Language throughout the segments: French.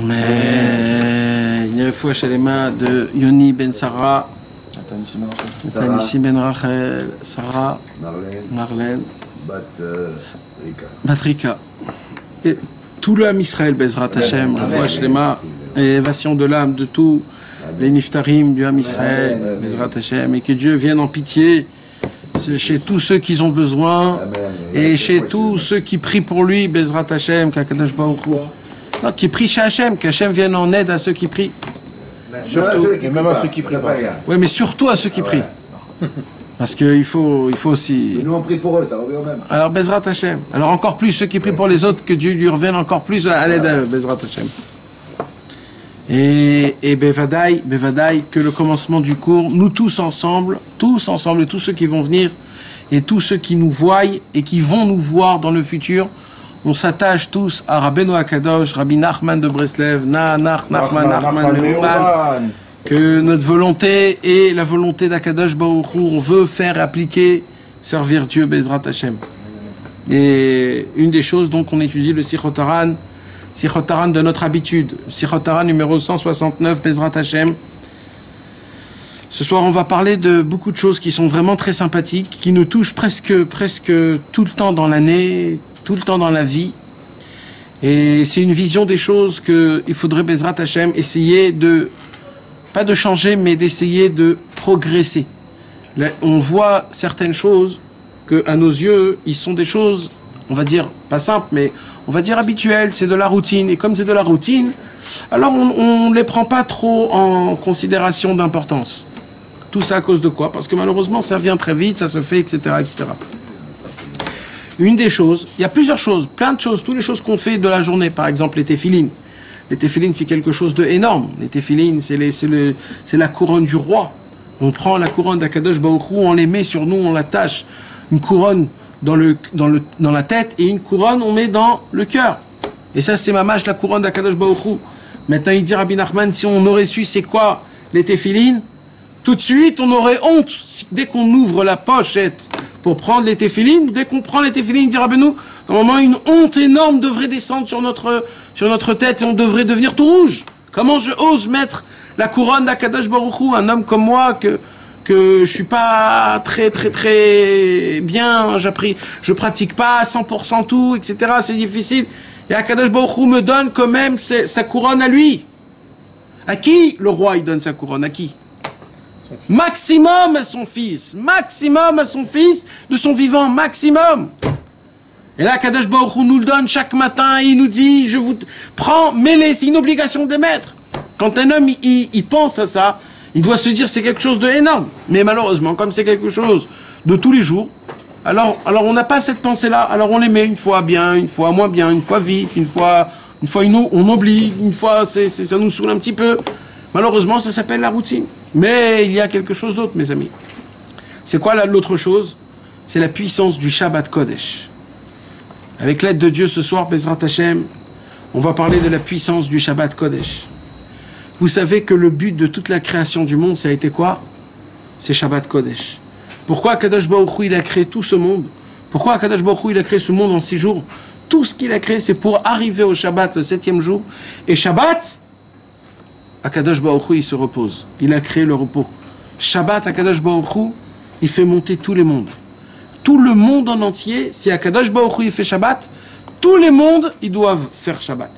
Mais il y a fois Shalema de Yoni Ben Sarah, Tanissi Ben Rachel, Sarah, Marlène, Batrika. Et tout le Ham Israël, Bezrat Hashem, Refoua Shalema, élévation de l'âme de tous les Niftarim du Ham Israël, Bezrat Hashem, et que Dieu vienne en pitié chez tous ceux qui ont besoin et chez tous ceux qui prient pour lui, Bezrat Hashem, qu'Akadosh Baruch Hu. Non, qui prient chez Hashem, qu'Hachem vienne en aide à ceux qui prient. Surtout. Et même à ceux qui prient pas. Oui, mais surtout à ceux qui prient. Parce qu'il faut aussi. Et nous on prie pour eux, t'as revu au même. Alors, Bezrat Hashem. Alors, encore plus, ceux qui prient pour les autres, que Dieu lui revienne encore plus à l'aide à eux, Bezrat Hashem. Et Bevadaï, que le commencement du cours, nous tous ensemble, tous ceux qui vont venir, et tous ceux qui nous voient et qui vont nous voir dans le futur, on s'attache tous à Rabbeinu Akadosh, Rabbi Nachman de Breslev, Nachman Meuman, que notre volonté est la volonté d'Akadosh Baruch Hu, on veut faire appliquer, servir Dieu, Bezrat Hashem. Et une des choses, donc, on étudie le Sichot Haran de notre habitude, Sichot Haran numéro 169, Bezrat Hashem. Ce soir, on va parler de beaucoup de choses qui sont vraiment très sympathiques, qui nous touchent presque tout le temps dans l'année, tout le temps dans la vie. Et c'est une vision des choses qu'il faudrait, Bezrat Hashem, essayer de, pas de changer, mais d'essayer de progresser. Là, on voit certaines choses que, à nos yeux, ils sont des choses, on va dire, pas simples, mais on va dire habituelles, c'est de la routine. Et comme c'est de la routine, alors on ne les prend pas trop en considération d'importance. Tout ça à cause de quoi? Parce que malheureusement, ça vient très vite, ça se fait, etc., etc. Une des choses, il y a plusieurs choses, plein de choses, toutes les choses qu'on fait de la journée, par exemple les téphilines. Les téphilines, c'est quelque chose d'énorme. Les téphilines, c'est la couronne du roi. On prend la couronne d'Akadosh Baruch Hu, on les met sur nous, on l'attache. Une couronne dans la tête et une couronne, on met dans le cœur. Et ça, c'est mamash, la couronne d'Akadosh Baruch Hu. Maintenant, il dit Rabbi Nachman, si on aurait su c'est quoi les téphilines, tout de suite, on aurait honte. Dès qu'on ouvre la pochette pour prendre les téphilines, dès qu'on prend les téphilines, dit Rabbeinu, normalement une honte énorme devrait descendre sur notre tête et on devrait devenir tout rouge. Comment je ose mettre la couronne d'Akadosh Baruch Hu, un homme comme moi, que je suis pas très bien, je pratique pas à 100% tout, etc., c'est difficile. Et Akadosh Baruch Hu me donne quand même sa couronne à lui. À qui le roi il donne sa couronne? À qui? Maximum à son fils de son vivant, maximum. Et là, Kadosh Baruch Hu nous le donne chaque matin, il nous dit, je vous prends, mets-les, c'est une obligation de mettre. Quand un homme, il pense à ça, il doit se dire c'est quelque chose d'énorme. Mais malheureusement, comme c'est quelque chose de tous les jours, alors on n'a pas cette pensée-là, alors on les met une fois bien, une fois moins bien, une fois vite, une fois on oublie, une fois ça nous saoule un petit peu. Malheureusement, ça s'appelle la routine. Mais il y a quelque chose d'autre, mes amis. C'est quoi l'autre chose? C'est la puissance du Shabbat Kodesh. Avec l'aide de Dieu ce soir, Bezrat Hashem, on va parler de la puissance du Shabbat Kodesh. Vous savez que le but de toute la création du monde, ça a été quoi? C'est Shabbat Kodesh. Pourquoi Kadosh Baruch Hu, il a créé tout ce monde? Pourquoi Kadosh Baruch Hu, il a créé ce monde en 6 jours? Tout ce qu'il a créé, c'est pour arriver au Shabbat, le 7e jour. Et Shabbat, Akadosh Baruch Hu, il se repose. Il a créé le repos. Shabbat, Akadosh Baruch Hu, il fait monter tous les mondes. Tout le monde en entier, si Akadosh Baruch Hu, il fait Shabbat, tous les mondes, ils doivent faire Shabbat.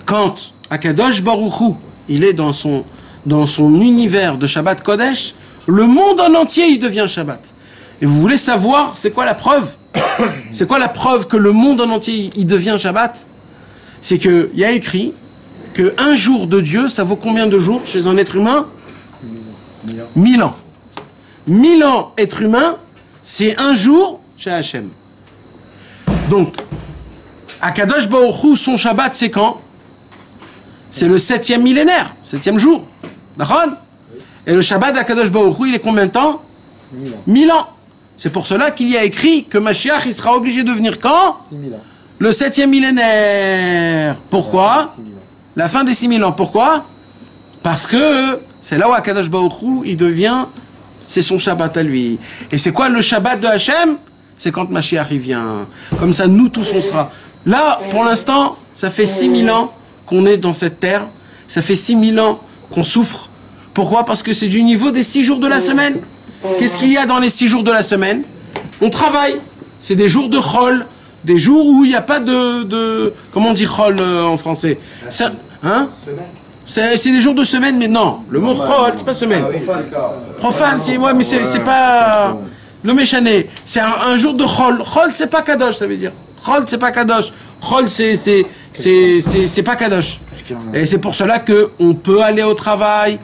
Quand Akadosh Baruch Hu, il est dans son univers de Shabbat Kodesh, le monde en entier, il devient Shabbat. Et vous voulez savoir, c'est quoi la preuve? C'est quoi la preuve que le monde en entier, il devient Shabbat? C'est qu'il y a écrit que un jour de Dieu, ça vaut combien de jours chez un être humain? 1000 ans. 1000 ans être humain, c'est un jour chez Hachem. Donc, Akadosh Baruch Hu, son Shabbat, c'est quand? C'est le 7e millénaire, 7e jour. D'accord? Et le Shabbat d'Akadosh Baruch Hu, il est combien de temps? 1000 ans. C'est pour cela qu'il y a écrit que Mashiach, il sera obligé de venir quand? 6000 ans. Le 7e millénaire. Pourquoi? La fin des 6000 ans. Pourquoi? Parce que c'est là où Akadosh Baruch Hu, il devient, c'est son Shabbat à lui. Et c'est quoi le Shabbat de Hachem? C'est quand Mashiach il vient. Comme ça, nous tous, on sera Là, pour l'instant, ça fait 6000 ans qu'on est dans cette terre. Ça fait 6000 ans qu'on souffre. Pourquoi? Parce que c'est du niveau des 6 jours de la semaine. Qu'est-ce qu'il y a dans les 6 jours de la semaine? On travaille. C'est des jours de chol. Des jours où il n'y a pas de... Comment on dit chol en français? Ça, hein? C'est des jours de semaine, mais non. Le mot chol, c'est pas semaine. Profane, c'est ouais, mais c'est pas... Le méchané. C'est un jour de chol. Chol, c'est pas kadosh, ça veut dire. Chol, c'est pas kadosh. Chol, c'est pas kadosh. Et c'est pour cela qu'on peut aller au travail,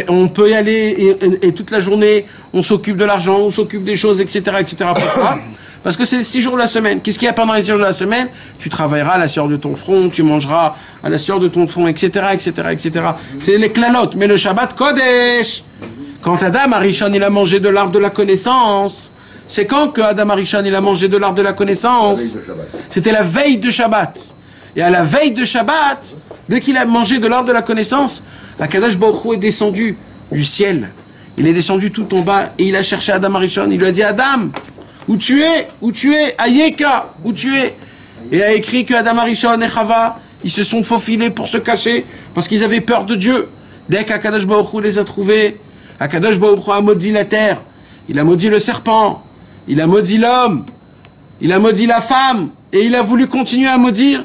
on peut y aller et toute la journée, on s'occupe de l'argent, on s'occupe des choses, etc., etc. Pourquoi? Parce que c'est 6 jours de la semaine. Qu'est-ce qu'il y a pendant les 6 jours de la semaine? Tu travailleras à la sueur de ton front, tu mangeras à la sueur de ton front, etc., etc., etc. C'est les clalotes. Mais le Shabbat Kodesh, quand Adam Arishon, il a mangé de l'arbre de la connaissance, c'est quand que Adam Arishon, il a mangé de l'arbre de la connaissance? C'était la veille de Shabbat. Et à la veille de Shabbat, dès qu'il a mangé de l'arbre de la connaissance, Akadosh Baruch Hu est descendu du ciel. Il est descendu tout en bas et il a cherché Adam Arishon. Il lui a dit, Adam, où tu es? Où tu es? Ayeka, où tu es? Et il a écrit que Adam Arishon et Chava, ils se sont faufilés pour se cacher parce qu'ils avaient peur de Dieu. Dès qu'Akadosh Baruch Hu les a trouvés, Akadosh Baruch Hu a maudit la terre. Il a maudit le serpent. Il a maudit l'homme. Il a maudit la femme. Et il a voulu continuer à maudire.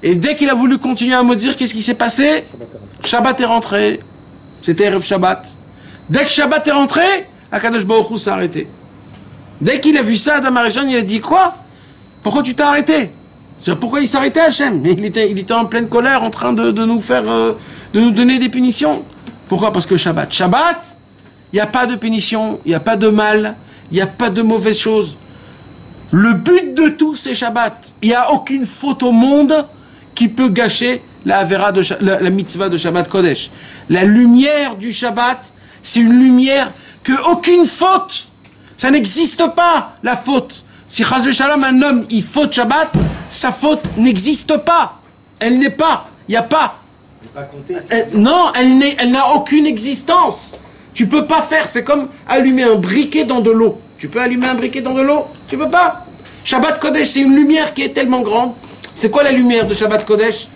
Et dès qu'il a voulu continuer à maudire, qu'est-ce qui s'est passé? Shabbat est rentré. C'était Erev Shabbat. Dès que Shabbat est rentré, Akadosh Baruch Hu s'est arrêté. Dès qu'il a vu ça, Adam Arishon, il a dit, quoi? Pourquoi tu t'es arrêté? Pourquoi il s'arrêtait, Hachem? Mais il était en pleine colère, en train de nous faire, de nous donner des punitions. Pourquoi? Parce que Shabbat. Shabbat, il n'y a pas de punition, il n'y a pas de mal, il n'y a pas de mauvaise chose. Le but de tout, c'est Shabbat. Il n'y a aucune faute au monde qui peut gâcher la mitzvah de Shabbat Kodesh. La lumière du Shabbat, c'est une lumière que aucune faute, ça n'existe pas, la faute. Si Chas v'Shalom, un homme, il faute Shabbat, sa faute n'existe pas. Elle n'est pas, il n'y a pas. Non, elle n'a aucune existence. Tu peux pas faire, c'est comme allumer un briquet dans de l'eau. Tu peux allumer un briquet dans de l'eau? Tu peux pas. Shabbat Kodesh, c'est une lumière qui est tellement grande. C'est quoi la lumière de Shabbat Kodesh?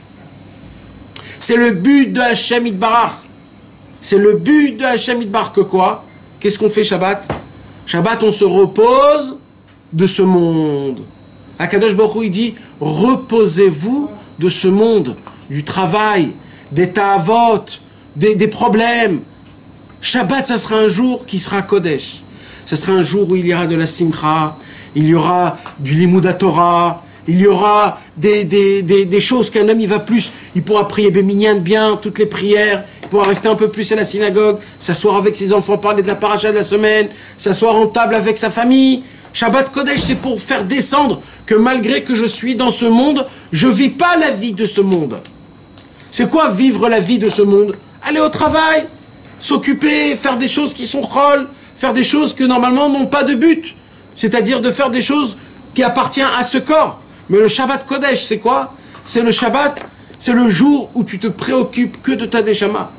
C'est le but de Hachem Yitbarach. C'est le but de Hachem Yitbarach que quoi? Qu'est-ce qu'on fait Shabbat? Shabbat, on se repose de ce monde. Akadosh Baruch Hu, il dit, reposez-vous de ce monde, du travail, des ta'avot, des problèmes. Shabbat, ça sera un jour qui sera Kodesh. Ce sera un jour où il y aura de la simcha, il y aura du limud Torah, il y aura des choses qu'un homme il va plus, il pourra prier Béminyan bien, toutes les prières, il pourra rester un peu plus à la synagogue, s'asseoir avec ses enfants, parler de la paracha de la semaine, s'asseoir en table avec sa famille. Shabbat Kodesh, c'est pour faire descendre que malgré que je suis dans ce monde, je vis pas la vie de ce monde. C'est quoi vivre la vie de ce monde? Aller au travail, s'occuper, faire des choses qui sont chol, faire des choses que normalement n'ont pas de but. C'est-à-dire de faire des choses qui appartiennent à ce corps. Mais le Shabbat Kodesh, c'est quoi? C'est le Shabbat, c'est le jour où tu te préoccupes que de ta Neshama.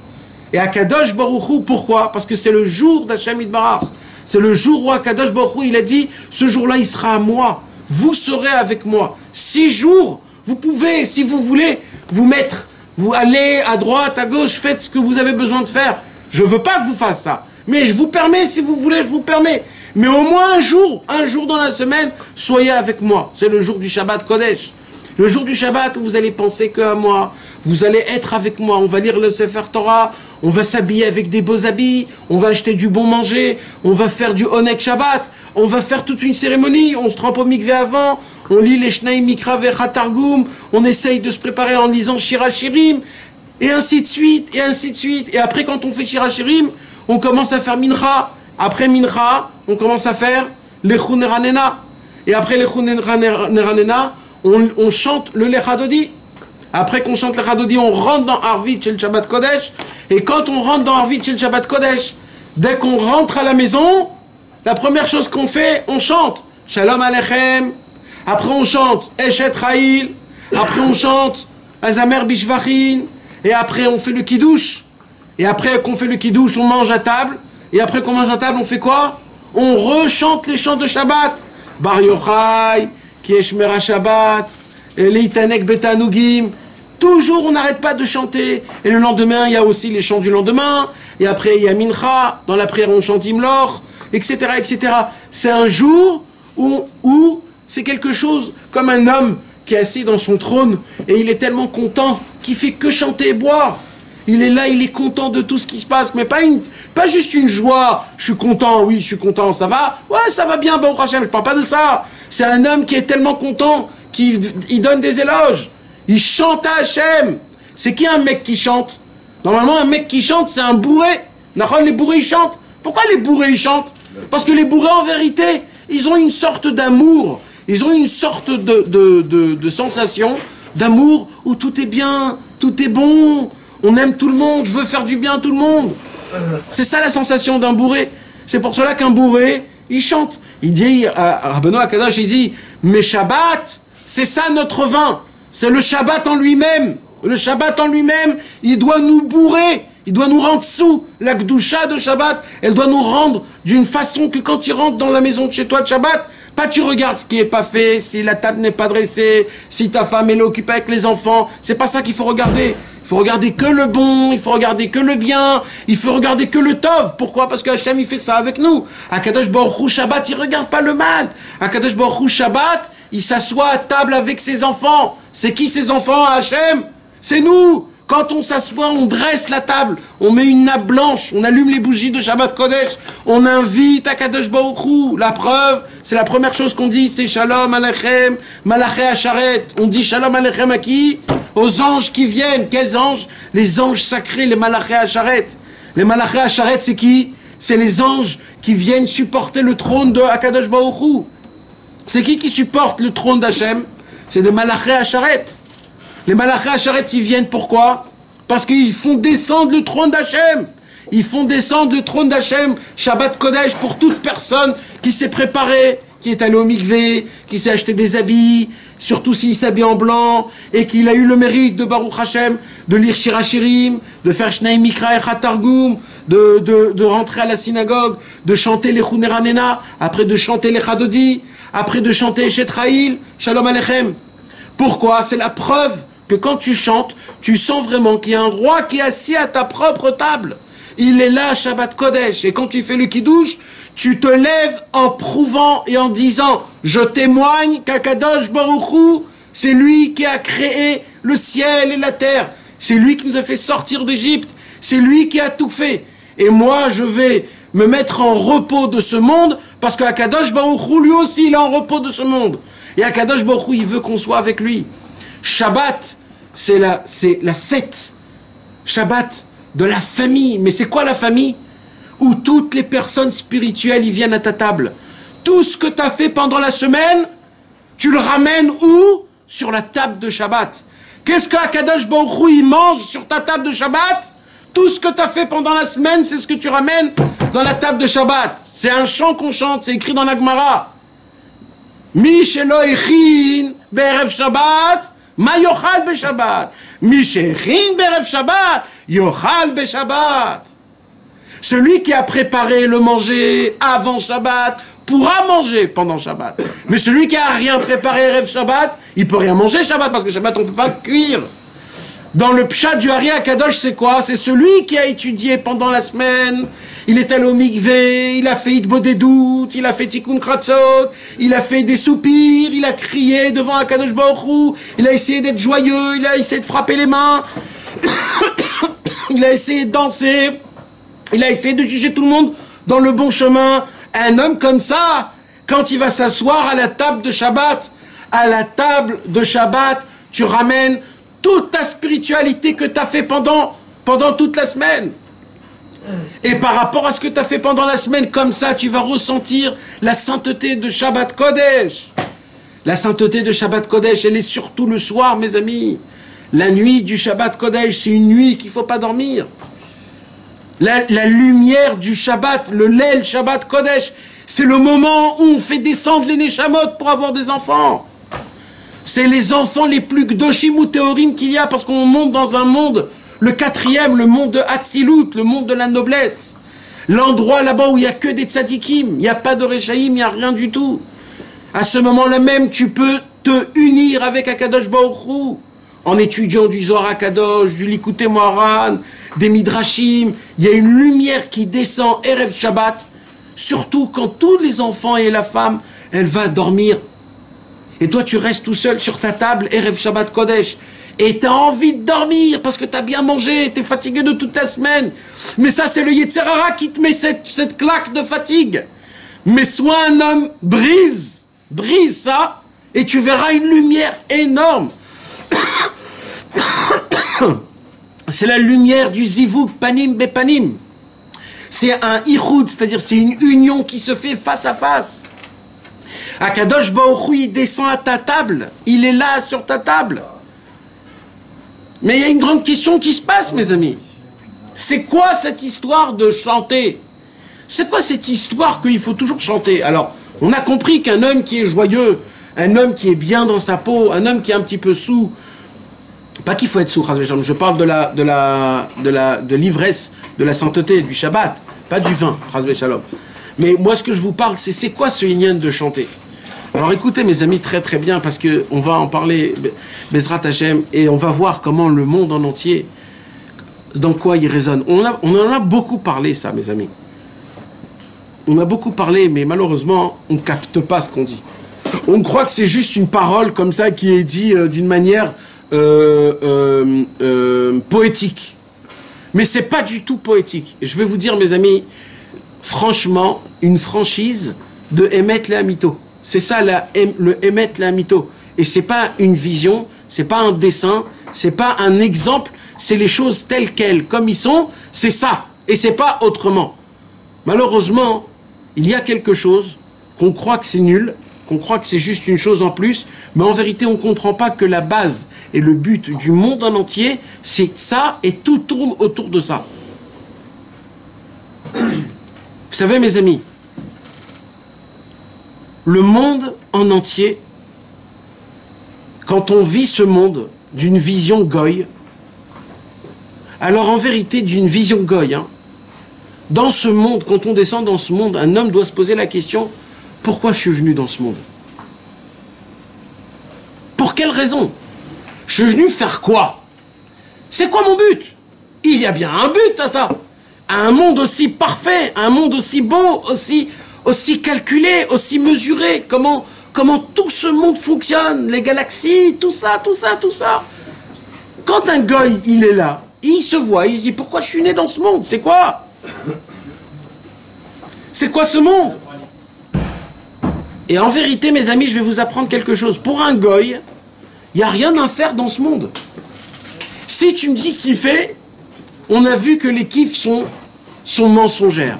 Et Akadosh Baruch Hu, pourquoi? Parce que c'est le jour d'Hachem Yitbarach. C'est le jour où Akadosh Baruch Hu, il a dit, ce jour-là, il sera à moi. Vous serez avec moi. 6 jours, vous pouvez, si vous voulez, vous mettre, vous allez à droite, à gauche, faites ce que vous avez besoin de faire. Je ne veux pas que vous fassiez ça. Mais je vous permets, si vous voulez, je vous permets. Mais au moins un jour dans la semaine, soyez avec moi. C'est le jour du Shabbat Kodesh. Le jour du Shabbat, vous allez penser qu'à moi. Vous allez être avec moi. On va lire le Sefer Torah. On va s'habiller avec des beaux habits. On va acheter du bon manger. On va faire du Onek Shabbat. On va faire toute une cérémonie. On se trempe au mikvé avant. On lit les Shnei Mikra Vecha Targum. On essaye de se préparer en lisant Shira Shirim. Et ainsi de suite, et ainsi de suite. Et après, quand on fait Shira Shirim, on commence à faire Mincha. Après Mincha, on commence à faire l'Echou Neranena. Et après l'Echou Neranena, on chante le Lechadodi. Après qu'on chante le Lechadodi, on rentre dans Arvit chez le Shabbat Kodesh. Et quand on rentre dans Arvit chez le Shabbat Kodesh, dès qu'on rentre à la maison, la première chose qu'on fait, on chante Shalom Aleichem. Après on chante Eshet Chayil. Après on chante Azamer Bishvachin. Et après on fait le Kiddush. Et après qu'on fait le Kiddush, on mange à table. Et après qu'on mange à table, on fait quoi? On rechante les chants de Shabbat. Bar Yochai, Ki Eshmera Shabbat, Leitanek Betanugim. Toujours, on n'arrête pas de chanter. Et le lendemain, il y a aussi les chants du lendemain. Et après, il y a Mincha. Dans la prière, on chante Imlor, etc., etc. C'est un jour où c'est quelque chose comme un homme qui est assis dans son trône et il est tellement content qu'il fait que chanter et boire. Il est là, il est content de tout ce qui se passe, mais pas juste une joie. Je suis content, oui, je suis content, ça va? Ouais, ça va bien, Baruch Hashem, je parle pas de ça. C'est un homme qui est tellement content qu'il donne des éloges. Il chante à Hachem. C'est qui un mec qui chante? Normalement, un mec qui chante, c'est un bourré. Les bourrés, ils chantent. Pourquoi les bourrés, ils chantent? Parce que les bourrés, en vérité, ils ont une sorte d'amour. Ils ont une sorte de sensation d'amour où tout est bien, tout est bon. On aime tout le monde, je veux faire du bien à tout le monde. C'est ça la sensation d'un bourré. C'est pour cela qu'un bourré, il chante. Il dit, Rabbeinu Akadosh, il dit, mais Shabbat, c'est ça notre vin. C'est le Shabbat en lui-même. Le Shabbat en lui-même, il doit nous bourrer. Il doit nous rendre sous. La Gdusha de Shabbat, elle doit nous rendre d'une façon que quand tu rentres dans la maison de chez toi de Shabbat, pas tu regardes ce qui n'est pas fait, si la table n'est pas dressée, si ta femme est occupée avec les enfants. C'est pas ça qu'il faut regarder. Il faut regarder que le bon, il faut regarder que le bien, il faut regarder que le tov. Pourquoi? Parce que Hachem, il fait ça avec nous. Akadosh Baruch Hu Shabbat, il regarde pas le mal. Akadosh Baruch Hu Shabbat, il s'assoit à table avec ses enfants. C'est qui ses enfants, Hachem? C'est nous. Quand on s'assoit, on dresse la table, on met une nappe blanche, on allume les bougies de Shabbat Kodesh, on invite Akadosh Baruch Hu. La preuve, c'est la première chose qu'on dit, c'est Shalom Aleichem, Malaché Asharet. On dit Shalom Aleichem à qui? Aux anges qui viennent. Quels anges? Les anges sacrés, les Malaché Asharet. Les Malaché Asharet, c'est qui? C'est les anges qui viennent supporter le trône de Akadosh Baruch Hu. C'est qui supporte le trône d'Hachem? C'est des Malaché Asharet. Les Malaché Asharet, ils viennent pourquoi? Parce qu'ils font descendre le trône d'Hachem. Ils font descendre le trône d'Hachem, Shabbat Kodesh, pour toute personne qui s'est préparée, qui est allé au mikvé, qui s'est acheté des habits, surtout s'il s'habille en blanc, et qu'il a eu le mérite de Baruch Hashem, de lire Shirachirim, de faire Shnai Mikra et Chatargum, de rentrer à la synagogue, de chanter les Chuneranena, après de chanter les Chadodi, après de chanter Shetraïl, Shalom Aleichem. Pourquoi? C'est la preuve que quand tu chantes, tu sens vraiment qu'il y a un roi qui est assis à ta propre table. Il est là, Shabbat Kodesh. Et quand tu fais le Kiddush, tu te lèves en prouvant et en disant « Je témoigne qu'Akadosh Baruch Hu, c'est lui qui a créé le ciel et la terre. C'est lui qui nous a fait sortir d'Égypte. C'est lui qui a tout fait. Et moi, je vais me mettre en repos de ce monde parce qu'Akadosh Baruch Hu, lui aussi, il est en repos de ce monde. Et Akadosh Baruch Hu, il veut qu'on soit avec lui. Shabbat, c'est la fête. Shabbat de la famille. Mais c'est quoi la famille? Où toutes les personnes spirituelles, ils viennent à ta table. Tout ce que tu as fait pendant la semaine, tu le ramènes où? Sur la table de Shabbat. Qu'est-ce qu'Akadosh Baruch Hu, il mange sur ta table de Shabbat? Tout ce que tu as fait pendant la semaine, c'est ce que tu ramènes dans la table de Shabbat. C'est un chant qu'on chante, c'est écrit dans la Gemara. Mi shelo echin be'erev Shabbat, ma yochal be'Shabbat. Mi shechin be'erev Shabbat, yochal be'Shabbat. Celui qui a préparé le manger avant Shabbat pourra manger pendant Shabbat. Mais celui qui a rien préparé erev Shabbat, il peut rien manger Shabbat parce que Shabbat on peut pas cuire. Dans le pshat du Ari Akadosh, c'est quoi? C'est celui qui a étudié pendant la semaine. Il est allé au mikvé, il a fait Hitbodedut, il a fait Tikkun Kratzot, il a fait des soupirs, il a crié devant Akadosh Baruch Hu, il a essayé d'être joyeux, il a essayé de frapper les mains, il a essayé de danser, il a essayé de juger tout le monde dans le bon chemin. Un homme comme ça, quand il va s'asseoir à la table de Shabbat, tu ramènes toute ta spiritualité que tu as fait pendant toute la semaine. Et par rapport à ce que tu as fait pendant la semaine, comme ça, tu vas ressentir la sainteté de Shabbat Kodesh. La sainteté de Shabbat Kodesh, elle est surtout le soir, mes amis. La nuit du Shabbat Kodesh, c'est une nuit qu'il ne faut pas dormir. La lumière du Shabbat, le Leil Shabbat Kodesh, c'est le moment où on fait descendre les Neshamot pour avoir des enfants. C'est les enfants les plus gdoshim ou théorim qu'il y a, parce qu'on monte dans un monde, le quatrième, le monde de Hatzilut, le monde de la noblesse. L'endroit là-bas où il n'y a que des tzadikim, il n'y a pas de rechaïm, il n'y a rien du tout. À ce moment-là même, tu peux te unir avec Akadosh Baruch Hu, en étudiant du Zohar Akadosh, du Likutei Moharan, des Midrashim. Il y a une lumière qui descend Erev Shabbat, surtout quand tous les enfants et la femme, elle va dormir. Et toi, tu restes tout seul sur ta table, Erev Shabbat Kodesh. Et tu as envie de dormir parce que tu as bien mangé, tu es fatigué de toute ta semaine. Mais ça, c'est le Yetzer Hara qui te met cette claque de fatigue. Mais sois un homme, brise ça, et tu verras une lumière énorme. C'est la lumière du Zivug Panim Bepanim. C'est un Ichud, c'est-à-dire c'est une union qui se fait face à face. Akadosh Baruch Hu, il descend à ta table, il est là sur ta table. Mais il y a une grande question qui se passe, mes amis. C'est quoi cette histoire de chanter? C'est quoi cette histoire qu'il faut toujours chanter? Alors, on a compris qu'un homme qui est joyeux, un homme qui est bien dans sa peau, un homme qui est un petit peu sous, pas qu'il faut être sous, je parle de l'ivresse, de la sainteté, du Shabbat, pas du vin, mais moi ce que je vous parle, c'est quoi ce inyan de chanter? Alors écoutez mes amis très très bien, parce qu'on va en parler, Bezrat Hashem, et on va voir comment le monde en entier, dans quoi il résonne. On en a beaucoup parlé ça, mes amis. On a beaucoup parlé, mais malheureusement, on ne capte pas ce qu'on dit. On croit que c'est juste une parole comme ça qui est dit d'une manière poétique. Mais c'est pas du tout poétique. Je vais vous dire, mes amis, franchement, une franchise de Emet Lehamito. C'est ça le Emet Lehamito. Et c'est pas une vision, c'est pas un dessin, c'est pas un exemple, c'est les choses telles quelles, comme ils sont, c'est ça. Et c'est pas autrement. Malheureusement, il y a quelque chose qu'on croit que c'est nul, qu'on croit que c'est juste une chose en plus, mais en vérité, on ne comprend pas que la base et le but du monde en entier, c'est ça, et tout tourne autour de ça. Vous savez, mes amis, le monde en entier, quand on vit ce monde d'une vision goy, alors en vérité, d'une vision goy, dans ce monde, quand on descend dans ce monde, un homme doit se poser la question, pourquoi je suis venu dans ce monde? Pour quelle raison? Je suis venu faire quoi? C'est quoi mon but? Il y a bien un but à ça. À un monde aussi parfait, un monde aussi beau, aussi calculé, aussi mesuré. Comment tout ce monde fonctionne, les galaxies, tout ça. Quand un goy, il est là, il se voit, il se dit, pourquoi je suis né dans ce monde? C'est quoi? C'est quoi ce monde? Et en vérité, mes amis, je vais vous apprendre quelque chose. Pour un goy, il n'y a rien à faire dans ce monde. Si tu me dis kiffer, on a vu que les kiffs sont mensongères.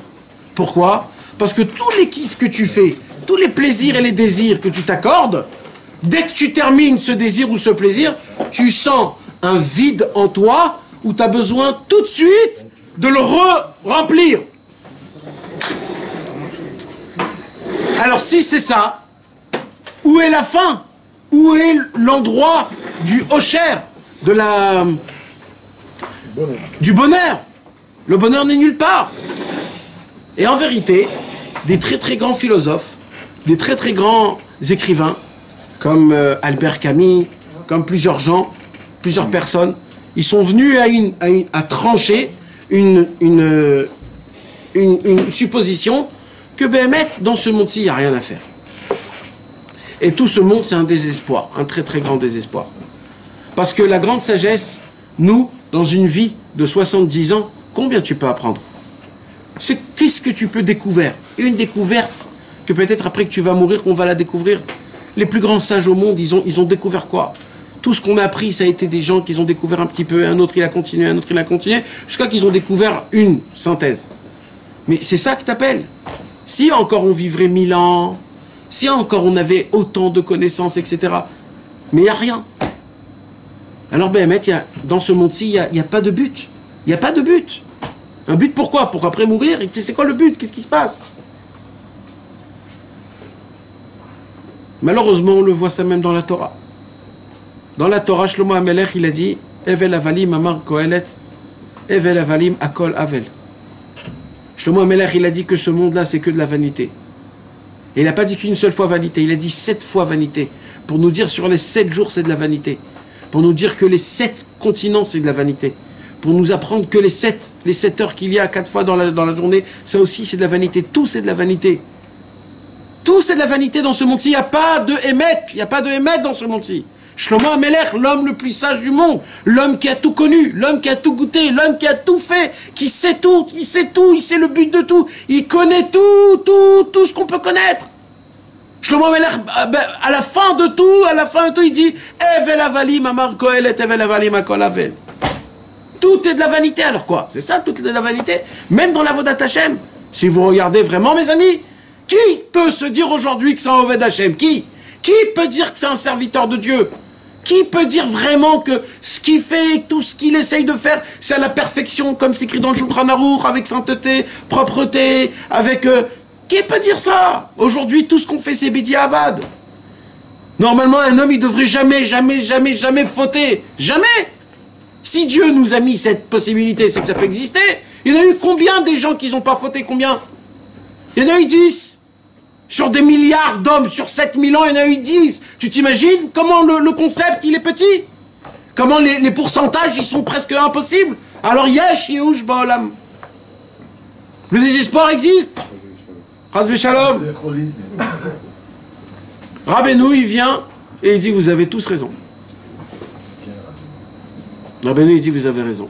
Pourquoi? Parce que tous les kiffs que tu fais, tous les plaisirs et les désirs que tu t'accordes, dès que tu termines ce désir ou ce plaisir, tu sens un vide en toi où tu as besoin tout de suite de le remplir. Alors si c'est ça, où est la fin? Où est l'endroit du Osher, du bonheur? Le bonheur n'est nulle part. Et en vérité, des très très grands philosophes, des très très grands écrivains, comme Albert Camus, comme plusieurs gens, plusieurs personnes, ils sont venus à trancher une supposition que Béhémet, dans ce monde-ci, il n'y a rien à faire. Et tout ce monde, c'est un désespoir, un très très grand désespoir. Parce que la grande sagesse, nous, dans une vie de 70 ans, combien tu peux apprendre? C'est qu'est-ce que tu peux découvrir? Une découverte que peut-être après que tu vas mourir, on va la découvrir. Les plus grands sages au monde, ils ont découvert quoi? Tout ce qu'on a appris, ça a été des gens qui ont découvert un petit peu, un autre il a continué, un autre il a continué, jusqu'à qu'ils ont découvert une synthèse. Mais c'est ça que t'appelles. Si encore on vivrait 1000 ans, si encore on avait autant de connaissances, etc. Mais il n'y a rien. Alors Béhémet, dans ce monde-ci, il n'y a pas de but. Il n'y a pas de but. Un but pourquoi? Pour après mourir? C'est quoi le but? Qu'est-ce qui se passe? Malheureusement, on le voit ça même dans la Torah. Dans la Torah, Shlomo HaMelech, il a dit Evel Avalim Amar Kohelet, Evel Avalim Akol Avel. Shlomo HaMelech, il a dit que ce monde-là, c'est que de la vanité. Et il n'a pas dit qu'une seule fois vanité, il a dit 7 fois vanité. pour nous dire sur les 7 jours c'est de la vanité, pour nous dire que les 7 continents c'est de la vanité, pour nous apprendre que les 7 heures qu'il y a 4 fois dans la journée, ça aussi c'est de la vanité, tout c'est de la vanité. Tout c'est de la vanité dans ce monde-ci, il n'y a pas de émet, il n'y a pas de émet dans ce monde-ci. Shlomo Amelech, l'homme le plus sage du monde, l'homme qui a tout connu, l'homme qui a tout goûté, l'homme qui a tout fait, qui sait tout, il sait le but de tout, il connaît tout ce qu'on peut connaître. Shlomo Amelech, à la fin de tout, il dit Evel avalim amar kohelet, evel avalim akol avel. Tout est de la vanité, alors quoi? C'est ça, tout est de la vanité, même dans la Avodat Hashem. Si vous regardez vraiment, mes amis, qui peut se dire aujourd'hui que c'est un Oved Hashem? Qui peut dire que c'est un serviteur de Dieu? Qui peut dire vraiment que ce qu'il fait, tout ce qu'il essaye de faire, c'est à la perfection, comme c'est écrit dans le Shulchan Aruch, avec sainteté, propreté, avec... Qui peut dire ça? Aujourd'hui, tout ce qu'on fait, c'est Bidi Avad. Normalement, un homme, il devrait jamais fauter. Jamais! Si Dieu nous a mis cette possibilité, c'est que ça peut exister. Il y en a eu combien des gens qui n'ont pas fauté? Combien? Il y en a eu 10. Sur des milliards d'hommes, sur 7000 ans, il y en a eu 10. Tu t'imagines comment le concept, il est petit? Comment les pourcentages, ils sont presque impossibles? Alors, yesh, yehush, ba'olam. Le désespoir existe. Chas Shalom. Rabbeinu, il vient et il dit, vous avez tous raison. Rabbeinu, il dit, vous avez raison.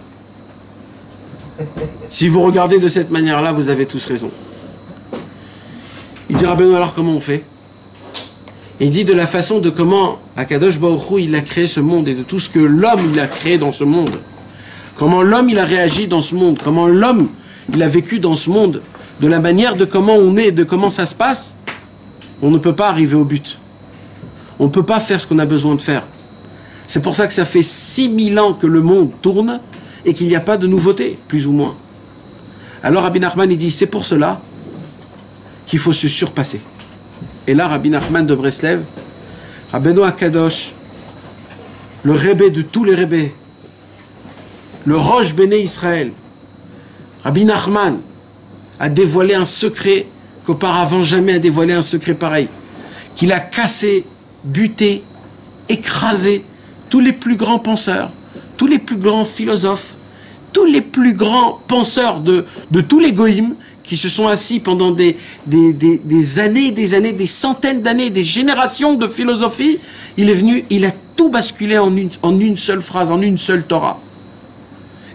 Si vous regardez de cette manière-là, vous avez tous raison. Il dit, Rabbeinu, alors comment on fait? Il dit de la façon de comment Akadosh Baruch Hu, il a créé ce monde et de tout ce que l'homme, il a créé dans ce monde. Comment l'homme, il a réagi dans ce monde. Comment l'homme, il a vécu dans ce monde. De la manière de comment on est, de comment ça se passe. On ne peut pas arriver au but. On ne peut pas faire ce qu'on a besoin de faire. C'est pour ça que ça fait 6000 ans que le monde tourne et qu'il n'y a pas de nouveauté, plus ou moins. Alors Rabbi Nachman, il dit, c'est pour cela qu'il faut se surpasser. Et là, Rabbi Nachman de Breslev, Rabbeinu Akadosh, le Rebbe de tous les Rebbes, le Rosh Béné Israël, Rabbi Nachman, a dévoilé un secret qu'auparavant jamais a dévoilé un secret pareil. Qu'il a cassé, buté, écrasé tous les plus grands penseurs, tous les plus grands philosophes, tous les plus grands penseurs de tous les goïms, qui se sont assis pendant des années, des centaines d'années, des générations de philosophie, il est venu, il a tout basculé en une seule phrase, en une seule Torah.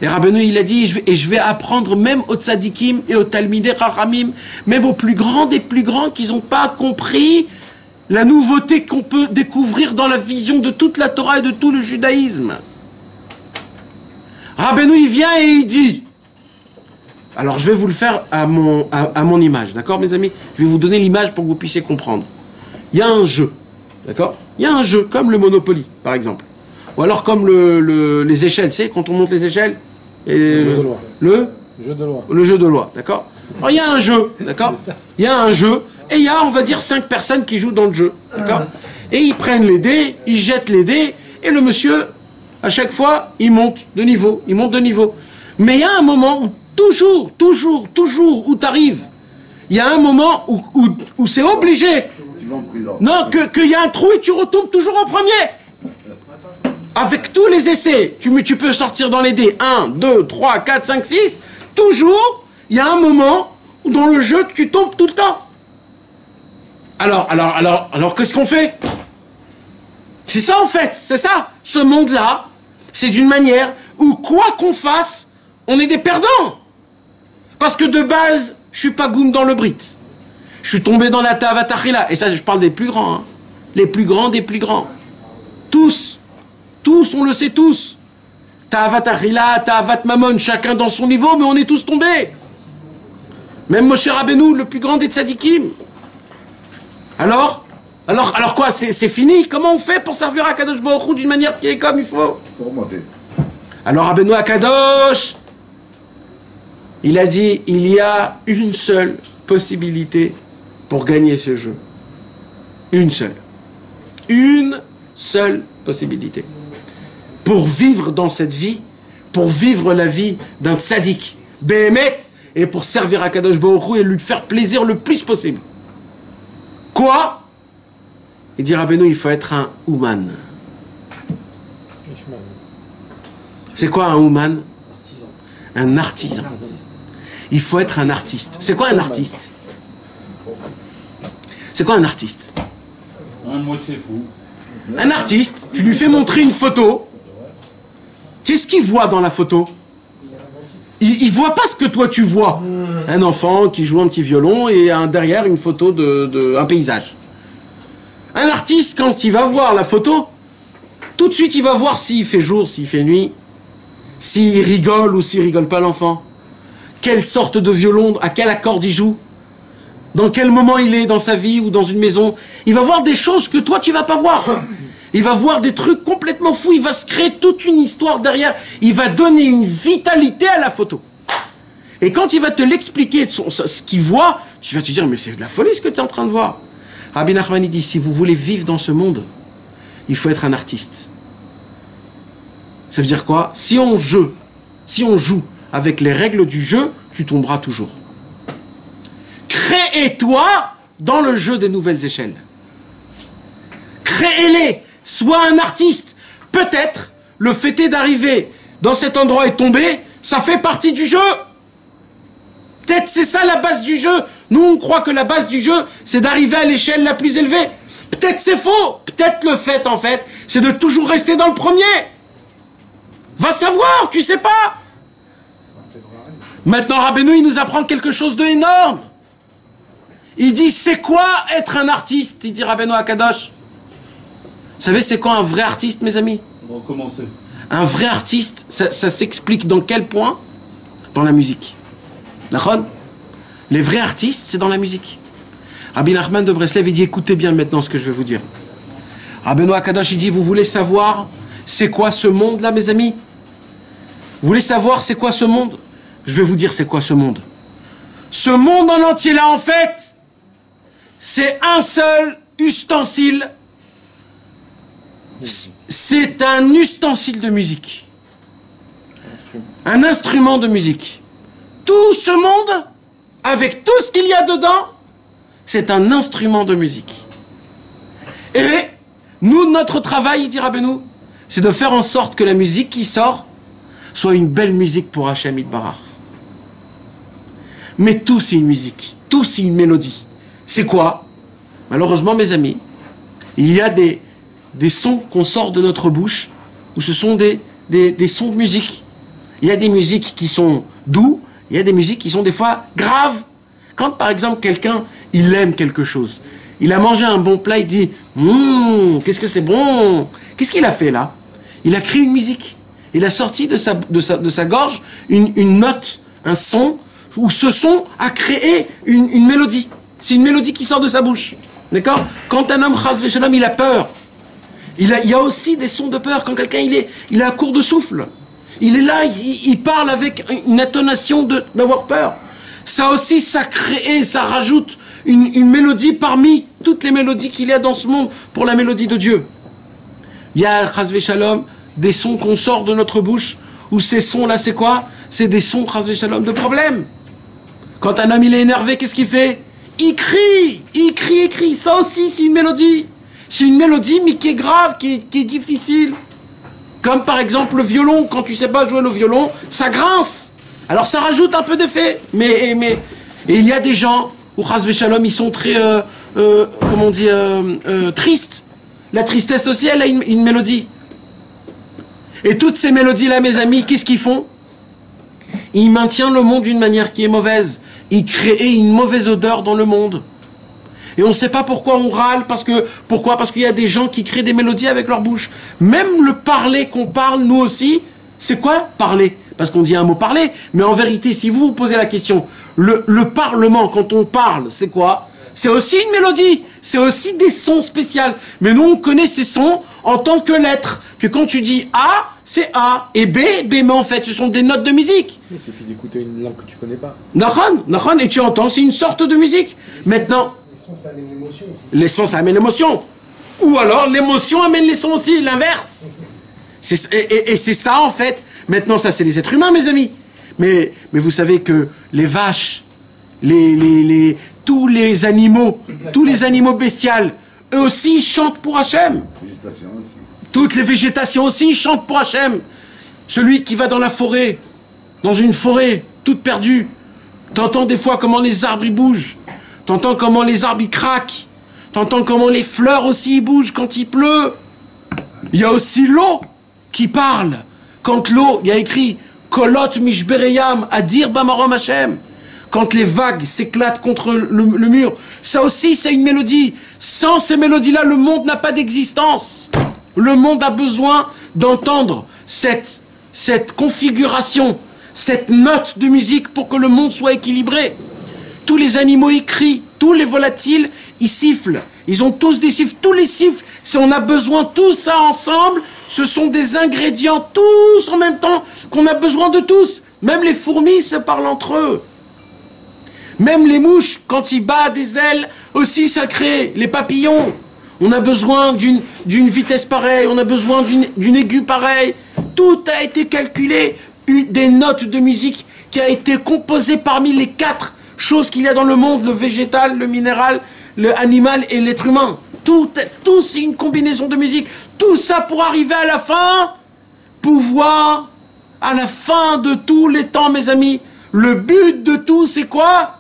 Et Rabbeinu, il a dit, je vais apprendre même aux tzadikim et aux talmidei chachamim, même aux plus grands des plus grands, qui n'ont pas compris la nouveauté qu'on peut découvrir dans la vision de toute la Torah et de tout le judaïsme. Rabbeinu, il vient et il dit... Alors, je vais vous le faire à mon image, d'accord, mes amis? Je vais vous donner l'image pour que vous puissiez comprendre. Il y a un jeu, d'accord? Il y a un jeu, comme le Monopoly, par exemple. Ou alors comme les échelles, tu sais, quand on monte les échelles. Et le jeu de loi. Le jeu de loi, d'accord? Alors, il y a un jeu, d'accord? Il y a un jeu, et il y a, on va dire, 5 personnes qui jouent dans le jeu, d'accord? Et ils prennent les dés, ils jettent les dés, et le monsieur, à chaque fois, il monte de niveau, Mais il y a un moment où toujours, où tu arrives, il y a un moment où c'est obligé. Tu vas en prison. Non, qu'il y a un trou et tu retombes toujours en premier. Avec tous les essais, tu peux sortir dans les dés 1, 2, 3, 4, 5, 6. Toujours, il y a un moment où dans le jeu, tu tombes tout le temps. Alors qu'est-ce qu'on fait? C'est ça en fait, c'est ça. Ce monde-là, c'est d'une manière où quoi qu'on fasse, on est des perdants. Parce que de base, je suis pas goum dans le brit. Je suis tombé dans la tavatachila. Et ça, je parle des plus grands. Hein. Les plus grands des plus grands. Tous, on le sait tous. Tavatachila, tavat mamon, chacun dans son niveau, mais on est tous tombés. Même Moshe Rabbeinu, le plus grand des tzadikim. Alors quoi, c'est fini? Comment on fait pour servir à Kadosh Baruch Hu d'une manière qui est comme il faut? Faut remonter. Alors Rabbeinu Akadosh, il a dit, il y a une seule possibilité pour gagner ce jeu. Une seule. Une seule possibilité. Pour vivre dans cette vie, pour vivre la vie d'un tzaddik, Béhémet, et pour servir à Kadosh Baruch Hu et lui faire plaisir le plus possible. Quoi? Il dit Rabbeinu, il faut être un ouman. C'est quoi un ouman? Un artisan. Il faut être un artiste. C'est quoi un artiste? C'est quoi un artiste? Un artiste, tu lui fais montrer une photo. Qu'est-ce qu'il voit dans la photo? Il voit pas ce que toi tu vois. Un enfant qui joue un petit violon et derrière une photo un paysage. Un artiste, quand il va voir la photo, tout de suite il va voir s'il fait jour, s'il fait nuit, s'il rigole ou s'il rigole pas l'enfant. Quelle sorte de violon, à quel accord il joue, dans quel moment il est dans sa vie ou dans une maison. Il va voir des choses que toi tu vas pas voir. Il va voir des trucs complètement fous, il va se créer toute une histoire derrière. Il va donner une vitalité à la photo. Et quand il va te l'expliquer, ce qu'il voit, tu vas te dire, mais c'est de la folie ce que tu es en train de voir. Rabbi Nachman dit, si vous voulez vivre dans ce monde, il faut être un artiste. Ça veut dire quoi? Si on joue avec les règles du jeu, tu tomberas toujours. Crée-toi dans le jeu des nouvelles échelles. Crée-les. Sois un artiste. Peut-être, le fait est d'arriver dans cet endroit et tomber, ça fait partie du jeu. Peut-être c'est ça la base du jeu. Nous, on croit que la base du jeu, c'est d'arriver à l'échelle la plus élevée. Peut-être c'est faux. Peut-être le fait, en fait, c'est de toujours rester dans le premier. Va savoir, tu sais pas. Maintenant, Rabbeinu, il nous apprend quelque chose d'énorme. Il dit, c'est quoi être un artiste? Il dit Rabbeinu Akadosh. Vous savez, c'est quoi un vrai artiste, mes amis? On va commencer. Un vrai artiste, ça s'explique dans quel point? Dans la musique. D'accord? Les vrais artistes, c'est dans la musique. Rabbi Nachman de Breslev, il dit, écoutez bien maintenant ce que je vais vous dire. Rabbeinu Akadosh, il dit, vous voulez savoir c'est quoi ce monde-là, mes amis? Vous voulez savoir c'est quoi ce monde? Je vais vous dire c'est quoi ce monde. Ce monde en entier là, en fait, c'est un seul ustensile. C'est un ustensile de musique. Un instrument de musique. Tout ce monde, avec tout ce qu'il y a dedans, c'est un instrument de musique. Et nous, notre travail, dit Rabbeinu, c'est de faire en sorte que la musique qui sort soit une belle musique pour Hachem Yitbarach. Mais tout c'est une musique, tout c'est une mélodie. C'est quoi? Malheureusement, mes amis, il y a des sons qu'on sort de notre bouche, où ce sont des sons de musique. Il y a des musiques qui sont doux, il y a des musiques qui sont des fois graves. Quand par exemple quelqu'un, il aime quelque chose, il a mangé un bon plat, il dit « qu'est-ce que c'est bon !» Qu'est-ce qu'il a fait là? Il a créé une musique. Il a sorti de sa gorge une note, un son, où ce son a créé une mélodie. C'est une mélodie qui sort de sa bouche. D'accord? Quand un homme, chas v'shalom, il a peur, il y a aussi des sons de peur. Quand quelqu'un il est à court de souffle, il est là, il parle avec une intonation d'avoir peur. Ça aussi, ça crée, ça rajoute une mélodie parmi toutes les mélodies qu'il y a dans ce monde pour la mélodie de Dieu. Il y a, chas v'shalom, des sons qu'on sort de notre bouche, où ces sons-là, c'est quoi? C'est des sons, chas v'shalom, de problème. Quand un homme il est énervé, qu'est-ce qu'il fait? Il crie. Ça aussi, c'est une mélodie. C'est une mélodie, mais qui est grave, qui est difficile. Comme par exemple le violon. Quand tu sais pas jouer le violon, ça grince. Alors ça rajoute un peu d'effet. Et il y a des gens où, chas v'shalom, ils sont très, tristes. La tristesse aussi, elle a une mélodie. Et toutes ces mélodies-là, mes amis, qu'est-ce qu'ils font? Ils maintiennent le monde d'une manière qui est mauvaise. Ils créent une mauvaise odeur dans le monde. Et on ne sait pas pourquoi on râle. Pourquoi? Parce qu'il y a des gens qui créent des mélodies avec leur bouche. Même le parler qu'on parle, nous aussi, c'est quoi parler? Parce qu'on dit un mot parler. Mais en vérité, si vous vous posez la question, le parlement, quand on parle, c'est quoi? C'est aussi une mélodie. C'est aussi des sons spéciaux. Mais nous, on connaît ces sons en tant que lettres. Que quand tu dis A, c'est A. Et B, mais en fait, ce sont des notes de musique. Il suffit d'écouter une langue que tu connais pas. Nachon, et tu entends, c'est une sorte de musique. Maintenant, Les sons, ça amène l'émotion aussi. les sons, ça amène l'émotion. Ou alors, l'émotion amène les sons aussi, l'inverse. Et c'est ça, en fait. Maintenant, ça, c'est les êtres humains, mes amis. Mais vous savez que les vaches, tous les animaux bestials, eux aussi chantent pour Hachem. Végétation aussi. Toutes les végétations aussi chantent pour Hachem. Celui qui va dans la forêt, dans une forêt toute perdue, t'entends des fois comment les arbres ils bougent, t'entends comment les arbres ils craquent, t'entends comment les fleurs aussi ils bougent quand il pleut. Il y a aussi l'eau qui parle. Quand l'eau, il y a écrit Kolot Mishbereyam Adir Bamarom Hachem. Quand les vagues s'éclatent contre le mur, ça aussi c'est une mélodie. Sans ces mélodies-là, le monde n'a pas d'existence. Le monde a besoin d'entendre cette configuration, cette note de musique pour que le monde soit équilibré. Tous les animaux ils crient, tous les volatiles ils sifflent. Ils ont tous des siffles, tous les siffles, on a besoin, tout ça ensemble, ce sont des ingrédients, tous en même temps, qu'on a besoin de tous. Même les fourmis se parlent entre eux. Même les mouches, quand ils battent des ailes, aussi ça crée. Les papillons, on a besoin d'une vitesse pareille, on a besoin d'une aiguë pareille. Tout a été calculé, des notes de musique qui a été composée parmi les 4 choses qu'il y a dans le monde, le végétal, le minéral, le animal et l'être humain. Tout c'est une combinaison de musique. Tout ça pour arriver à la fin, pouvoir, à la fin de tous les temps, mes amis, le but de tout, c'est quoi?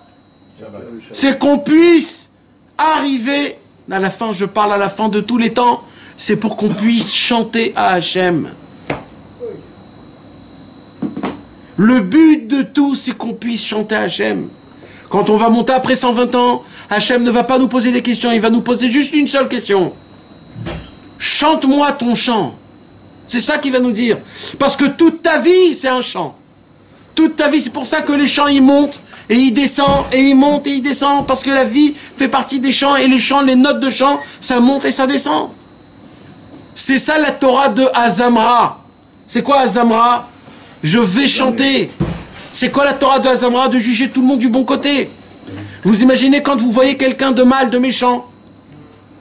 C'est qu'on puisse arriver, à la fin, je parle à la fin de tous les temps, c'est pour qu'on puisse chanter à Hachem. Le but de tout, c'est qu'on puisse chanter à Hachem. Quand on va monter après 120 ans, Hachem ne va pas nous poser des questions, il va nous poser juste une seule question. Chante-moi ton chant. C'est ça qu'il va nous dire. Parce que toute ta vie, c'est un chant. Toute ta vie, c'est pour ça que les chants, ils montent et ils descendent, et ils montent et ils descendent, parce que la vie fait partie des chants, et les chants, les notes de chant, ça monte et ça descend. C'est ça la Torah de Azamra. C'est quoi Azamra? Je vais chanter. C'est quoi la Torah de Azamra? De juger tout le monde du bon côté. Vous imaginez quand vous voyez quelqu'un de mal, de méchant,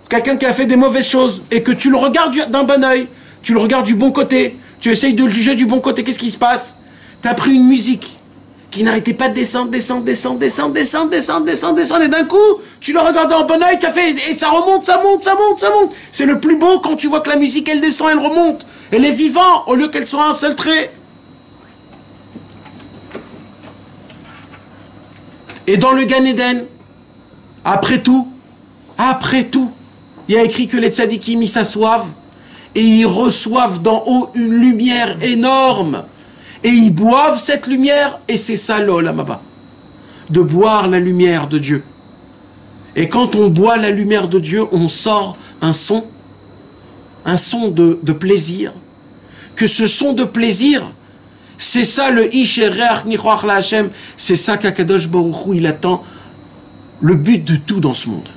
quelqu'un qui a fait des mauvaises choses, et que tu le regardes d'un bon oeil, tu le regardes du bon côté, tu essayes de le juger du bon côté, qu'est-ce qui se passe? Tu as pris une musique qui n'arrêtait pas de descendre, et d'un coup, tu le regardes en bon oeil, tu as fait, et ça remonte, ça monte. C'est le plus beau quand tu vois que la musique, elle descend, elle remonte. Elle est vivante, au lieu qu'elle soit un seul trait. Et dans le Gan Eden, après tout, il y a écrit que les tzadikim, ils s'assoivent, et ils reçoivent d'en haut une lumière énorme. Et ils boivent cette lumière, et c'est ça l'Olam Haba, de boire la lumière de Dieu. Et quand on boit la lumière de Dieu, on sort un son de plaisir. Que ce son de plaisir, c'est ça le Ish Ereach Nichoach La Hashem, c'est ça qu'Akadosh Baruch Hu, il attend, le but de tout dans ce monde.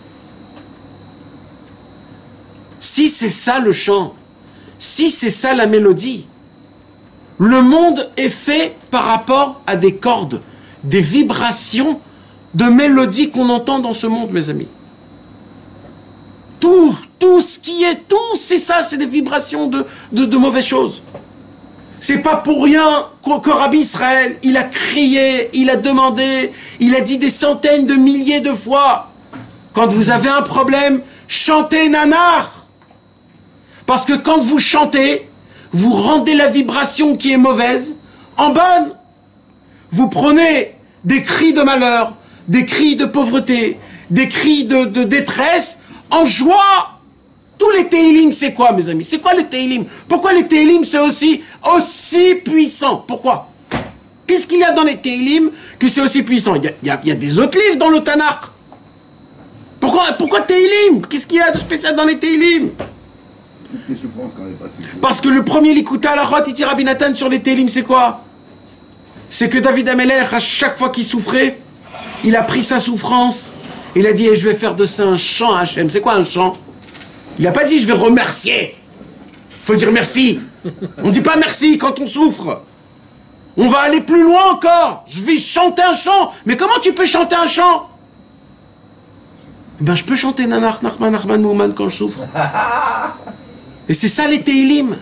Si c'est ça le chant, si c'est ça la mélodie, le monde est fait par rapport à des cordes, des vibrations de mélodies qu'on entend dans ce monde, mes amis. Tout ce qui est, tout, c'est ça, c'est des vibrations de mauvaises choses. C'est pas pour rien que Rabbi Israël, il a crié, il a demandé, il a dit des centaines de milliers de fois, quand vous avez un problème, chantez nanar. Parce que quand vous chantez, vous rendez la vibration qui est mauvaise en bonne. Vous prenez des cris de malheur, des cris de pauvreté, des cris de détresse en joie. Tous les Tehillim, c'est quoi, mes amis? C'est quoi les Tehillim? Pourquoi les Tehillim, c'est aussi puissant? Pourquoi? Qu'est-ce qu'il y a dans les Tehillim que c'est aussi puissant? Il y a des autres livres dans le Tanakh. Pourquoi Tehillim? Qu'est-ce qu'il y a de spécial dans les Tehillim? Toutes les souffrances qu'on est passées. Parce que le premier Likuta à la Rot, Iti Rabbi Nathan sur les Tehillim, c'est quoi? C'est que David Amelech, à chaque fois qu'il souffrait, il a pris sa souffrance, il a dit, je vais faire de ça un chant à Hachem. C'est quoi un chant? Il n'a pas dit, je vais remercier. Il faut dire merci. On ne dit pas merci quand on souffre. On va aller plus loin encore. Je vais chanter un chant. Mais comment tu peux chanter un chant? Ben, je peux chanter Nanach, Nachman, Nachman, Mouman quand je souffre. Et c'est ça les Tehillim.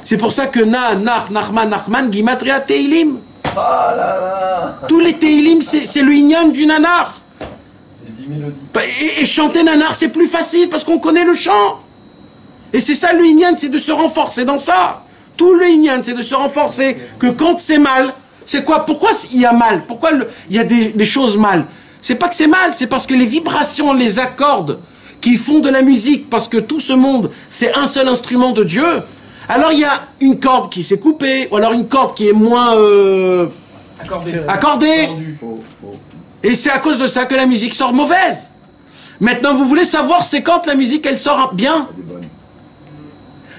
C'est pour ça que Nach, Nachman, Nachman, Gimatria, Tehillim. Tous les Tehillim, c'est le Inyan du Nanach. Les 10 Et chanter nanar, c'est plus facile parce qu'on connaît le chant. Et c'est ça le Inyan, c'est de se renforcer dans ça. Tout le Inyan, c'est de se renforcer que quand c'est mal, c'est quoi? Pourquoi il y a mal? Pourquoi il y a des choses mal? C'est pas que c'est mal, c'est parce que les vibrations, les accords qui font de la musique, parce que tout ce monde, c'est un seul instrument de Dieu. Alors il y a une corde qui s'est coupée, ou alors une corde qui est moins accordée. Et c'est à cause de ça que la musique sort mauvaise. Maintenant, vous voulez savoir c'est quand la musique, elle sort bien?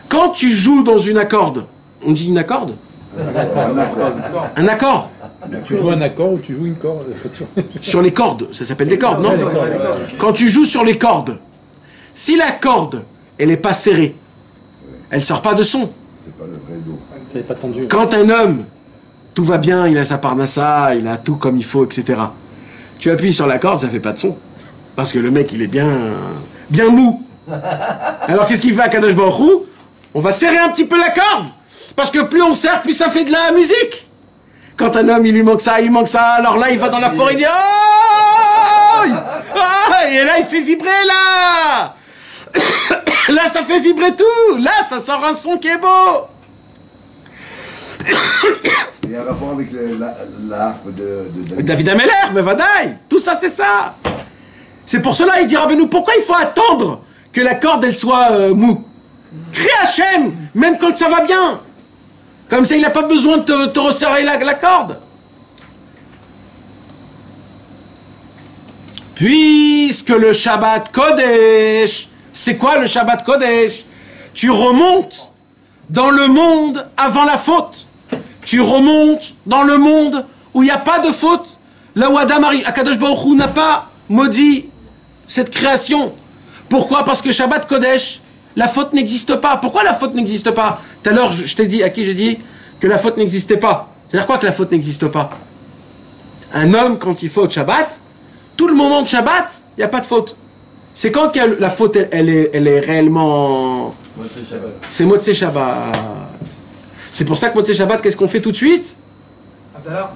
Quand tu joues dans une accorde, on dit une accorde? Un accord. Tu joues un accord ou tu joues une corde? Sur les cordes, ça s'appelle des cordes, non? Quand tu joues sur les cordes, si la corde, elle n'est pas serrée, elle sort pas de son. C'est pas le vrai dos. C'est pas tendu. Quand un homme, tout va bien, il a sa parnassa, il a tout comme il faut, etc. Tu appuies sur la corde, ça fait pas de son. Parce que le mec, il est bien mou. Alors qu'est-ce qu'il fait à Kadosh Baruch Hu? On va serrer un petit peu la corde. Parce que plus on serre, plus ça fait de la musique. Quand un homme, il lui manque ça, alors là, il va dans la forêt, il dit « Oh !» Et là, il fait vibrer, là. Là, ça fait vibrer tout. Là, ça sort un son qui est beau. Il y a un rapport avec l'harpe de David Ameller, mais vadaï. Tout ça, c'est ça. C'est pour cela, il dit Rabbeinu, pourquoi il faut attendre que la corde, elle soit mou? Crée Hachem, même quand ça va bien. Comme ça, il n'a pas besoin de te resserrer la corde. Puisque le Shabbat Kodesh, c'est quoi le Shabbat Kodesh? Tu remontes dans le monde avant la faute. Tu remontes dans le monde où il n'y a pas de faute. Là où Adam arrive, Akadosh Baruch Hu n'a pas maudit cette création. Pourquoi? Parce que Shabbat Kodesh, la faute n'existe pas. Pourquoi la faute n'existe pas? Tout à l'heure, je t'ai dit, à qui j'ai dit que la faute n'existait pas? C'est-à-dire quoi que la faute n'existe pas? Un homme, quand il faute Shabbat, tout le moment de Shabbat, il n'y a pas de faute. C'est quand la faute, elle est réellement... C'est Motzei Shabbat. C'est pour ça que Motzei Shabbat, qu'est-ce qu'on fait tout de suite? Abdallah.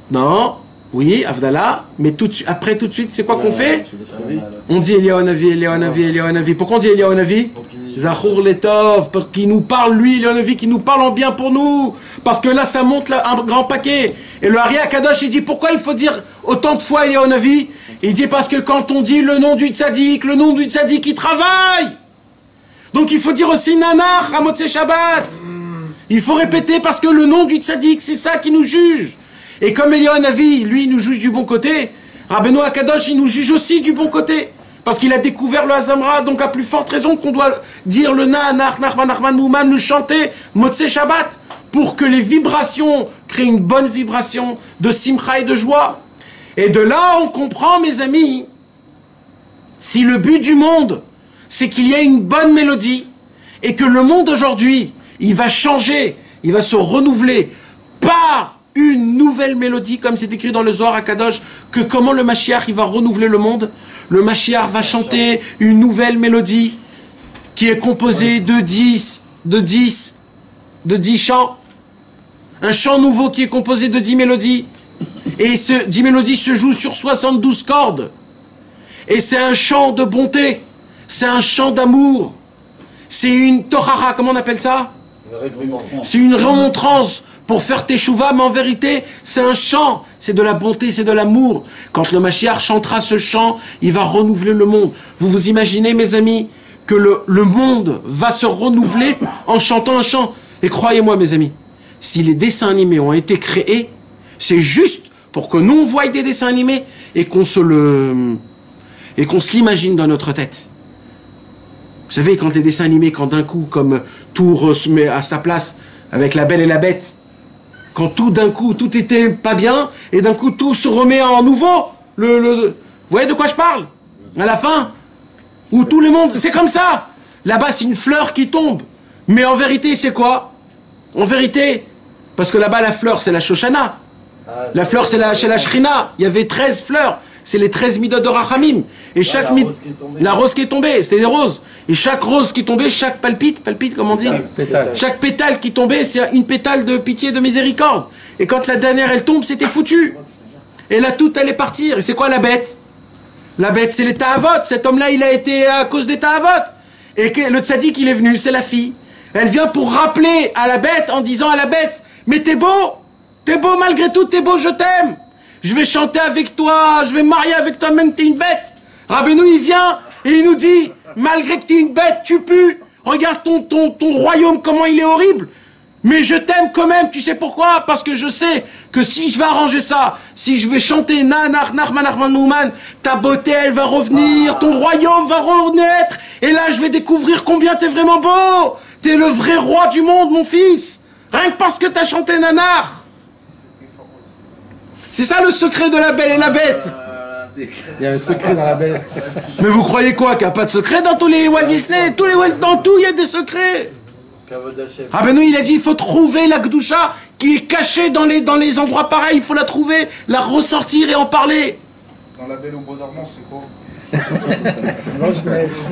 Non, oui, Avdallah, mais après tout de suite, c'est quoi qu'on fait? On dit Eliyahu Hanavi, Eliyahu Hanavi, Eliyahu Hanavi. Pourquoi on dit Eliyahu Hanavi? Zachor Letov, pour qu'il nous parle, lui, Eliyahu Hanavi, qui nous parle en bien pour nous. Parce que là, ça monte là, un grand paquet. Et le Ari Akadosh, il dit, pourquoi il faut dire autant de fois Eliyahu Hanavi? Il dit, parce que quand on dit le nom du tzaddik, il travaille. Donc il faut dire aussi Nanar, à Motzei Shabbat. Il faut répéter parce que le nom du tzaddik, c'est ça qui nous juge. Et comme Eliyahu Hanavi, lui, il nous juge du bon côté, Rabbeinu Akadosh, il nous juge aussi du bon côté. Parce qu'il a découvert le Hazamra, donc à plus forte raison qu'on doit dire le Nanar, Nachman, Nachman, Mouman, le chanter, Motzei Shabbat, pour que les vibrations créent une bonne vibration de simcha et de joie. Et de là, on comprend, mes amis, si le but du monde, c'est qu'il y ait une bonne mélodie, et que le monde aujourd'hui, il va changer, il va se renouveler par une nouvelle mélodie, comme c'est écrit dans le Zohar HaKadosh, que comment le Mashiach, il va renouveler le monde. Le Mashiach va chanter une nouvelle mélodie qui est composée de 10 chants. Un chant nouveau qui est composé de 10 mélodies. Et ce 10 mélodies se jouent sur 72 cordes. Et c'est un chant de bonté. C'est un chant d'amour. C'est une tohara, comment on appelle ça? C'est une remontrance pour faire teshuva, mais en vérité, c'est un chant. C'est de la bonté, c'est de l'amour. Quand le Mashiach chantera ce chant, il va renouveler le monde. Vous vous imaginez, mes amis, que le monde va se renouveler en chantant un chant. Et croyez-moi, mes amis, si les dessins animés ont été créés, c'est juste pour que nous, on voie des dessins animés et qu'on se l'imagine dans notre tête. Vous savez, quand les dessins animés, quand d'un coup, comme tout se met à sa place avec La Belle et la Bête, quand tout d'un coup, tout était pas bien, et d'un coup, tout se remet en nouveau. Vous voyez de quoi je parle? À la fin, où tout le monde, c'est comme ça. Là-bas, c'est une fleur qui tombe. Mais en vérité, c'est quoi? En vérité, parce que là-bas, la fleur, c'est la Shoshana. La fleur, c'est la Shrina. Il y avait 13 fleurs. C'est les 13 midot de Rachamim. Et chaque la rose qui est tombée, c'était des roses. Et chaque rose qui tombait, chaque palpite, comme on dit, chaque pétale qui tombait, c'est une pétale de pitié, de miséricorde. Et quand la dernière, elle tombe, c'était foutu. Et là, tout allait partir. Et c'est quoi la bête? La bête, c'est les ta'avot. Cet homme-là, il a été à cause des ta'avot. Et que le tzaddik, il est venu, c'est la fille. Elle vient pour rappeler à la bête en disant à la bête, mais t'es beau malgré tout, t'es beau, je t'aime. Je vais chanter avec toi, je vais me marier avec toi, même t'es une bête. Rabbeinu, il vient et il nous dit, malgré que t'es une bête, tu pues. Regarde ton royaume, comment il est horrible. Mais je t'aime quand même, tu sais pourquoi? Parce que je sais que si je vais arranger ça, si je vais chanter ta beauté elle va revenir, ton royaume va renaître, et là je vais découvrir combien t'es vraiment beau. T'es le vrai roi du monde, mon fils. Rien que parce que t'as chanté nanar. C'est ça le secret de la Belle et la Bête. Il y a un secret dans la Belle. Mais vous croyez quoi, qu'il n'y a pas de secret dans tous les Walt Disney? Dans tout, il y a des secrets. Rabbeinu, il a dit, il faut trouver la Gdusha qui est cachée dans les endroits pareils. Il faut la trouver, la ressortir et en parler. Dans la Belle au Bois dormant, c'est quoi?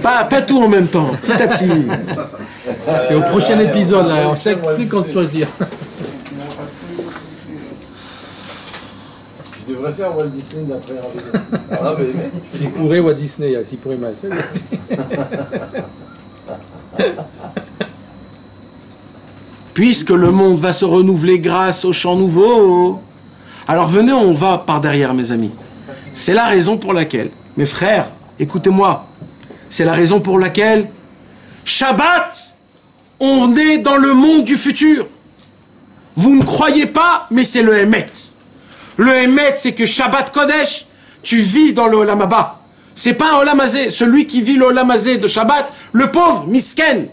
Pas tout en même temps, petit à petit. C'est au prochain épisode, là. Chaque truc qu'on se choisit. Tu devrais faire Walt Disney d'après Rabbeinu. S'il pourrait, Walt Disney, s'il pourrait mal. Puisque le monde va se renouveler grâce aux chants nouveaux, alors venez, on va par derrière, mes amis. C'est la raison pour laquelle, mes frères, écoutez-moi, c'est la raison pour laquelle, Shabbat, on est dans le monde du futur. Vous ne croyez pas, mais c'est le Hémet. Le Hémet, c'est que Shabbat Kodesh, tu vis dans le Olam Haba. C'est pas un Olam Hazé. Celui qui vit le Olam Hazé de Shabbat, le pauvre, misken.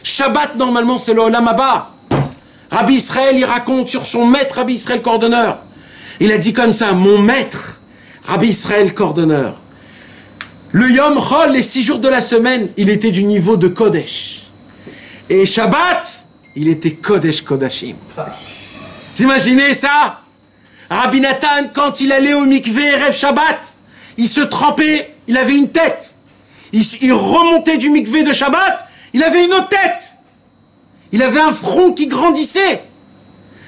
Shabbat, normalement, c'est le Olam Haba. Rabbi Israël, il raconte sur son maître, Rabbi Israël Cordonneur. Il a dit comme ça, mon maître, Rabbi Israël Cordonneur. Le Yom Chol, les 6 jours de la semaine, il était du niveau de Kodesh. Et Shabbat, il était Kodesh Kodashim. Vous imaginez ça? Rabbi Nathan, quand il allait au mikvé, Erev Shabbat, il se trempait, il avait une tête. Il remontait du mikvé de Shabbat, il avait une autre tête. Il avait un front qui grandissait.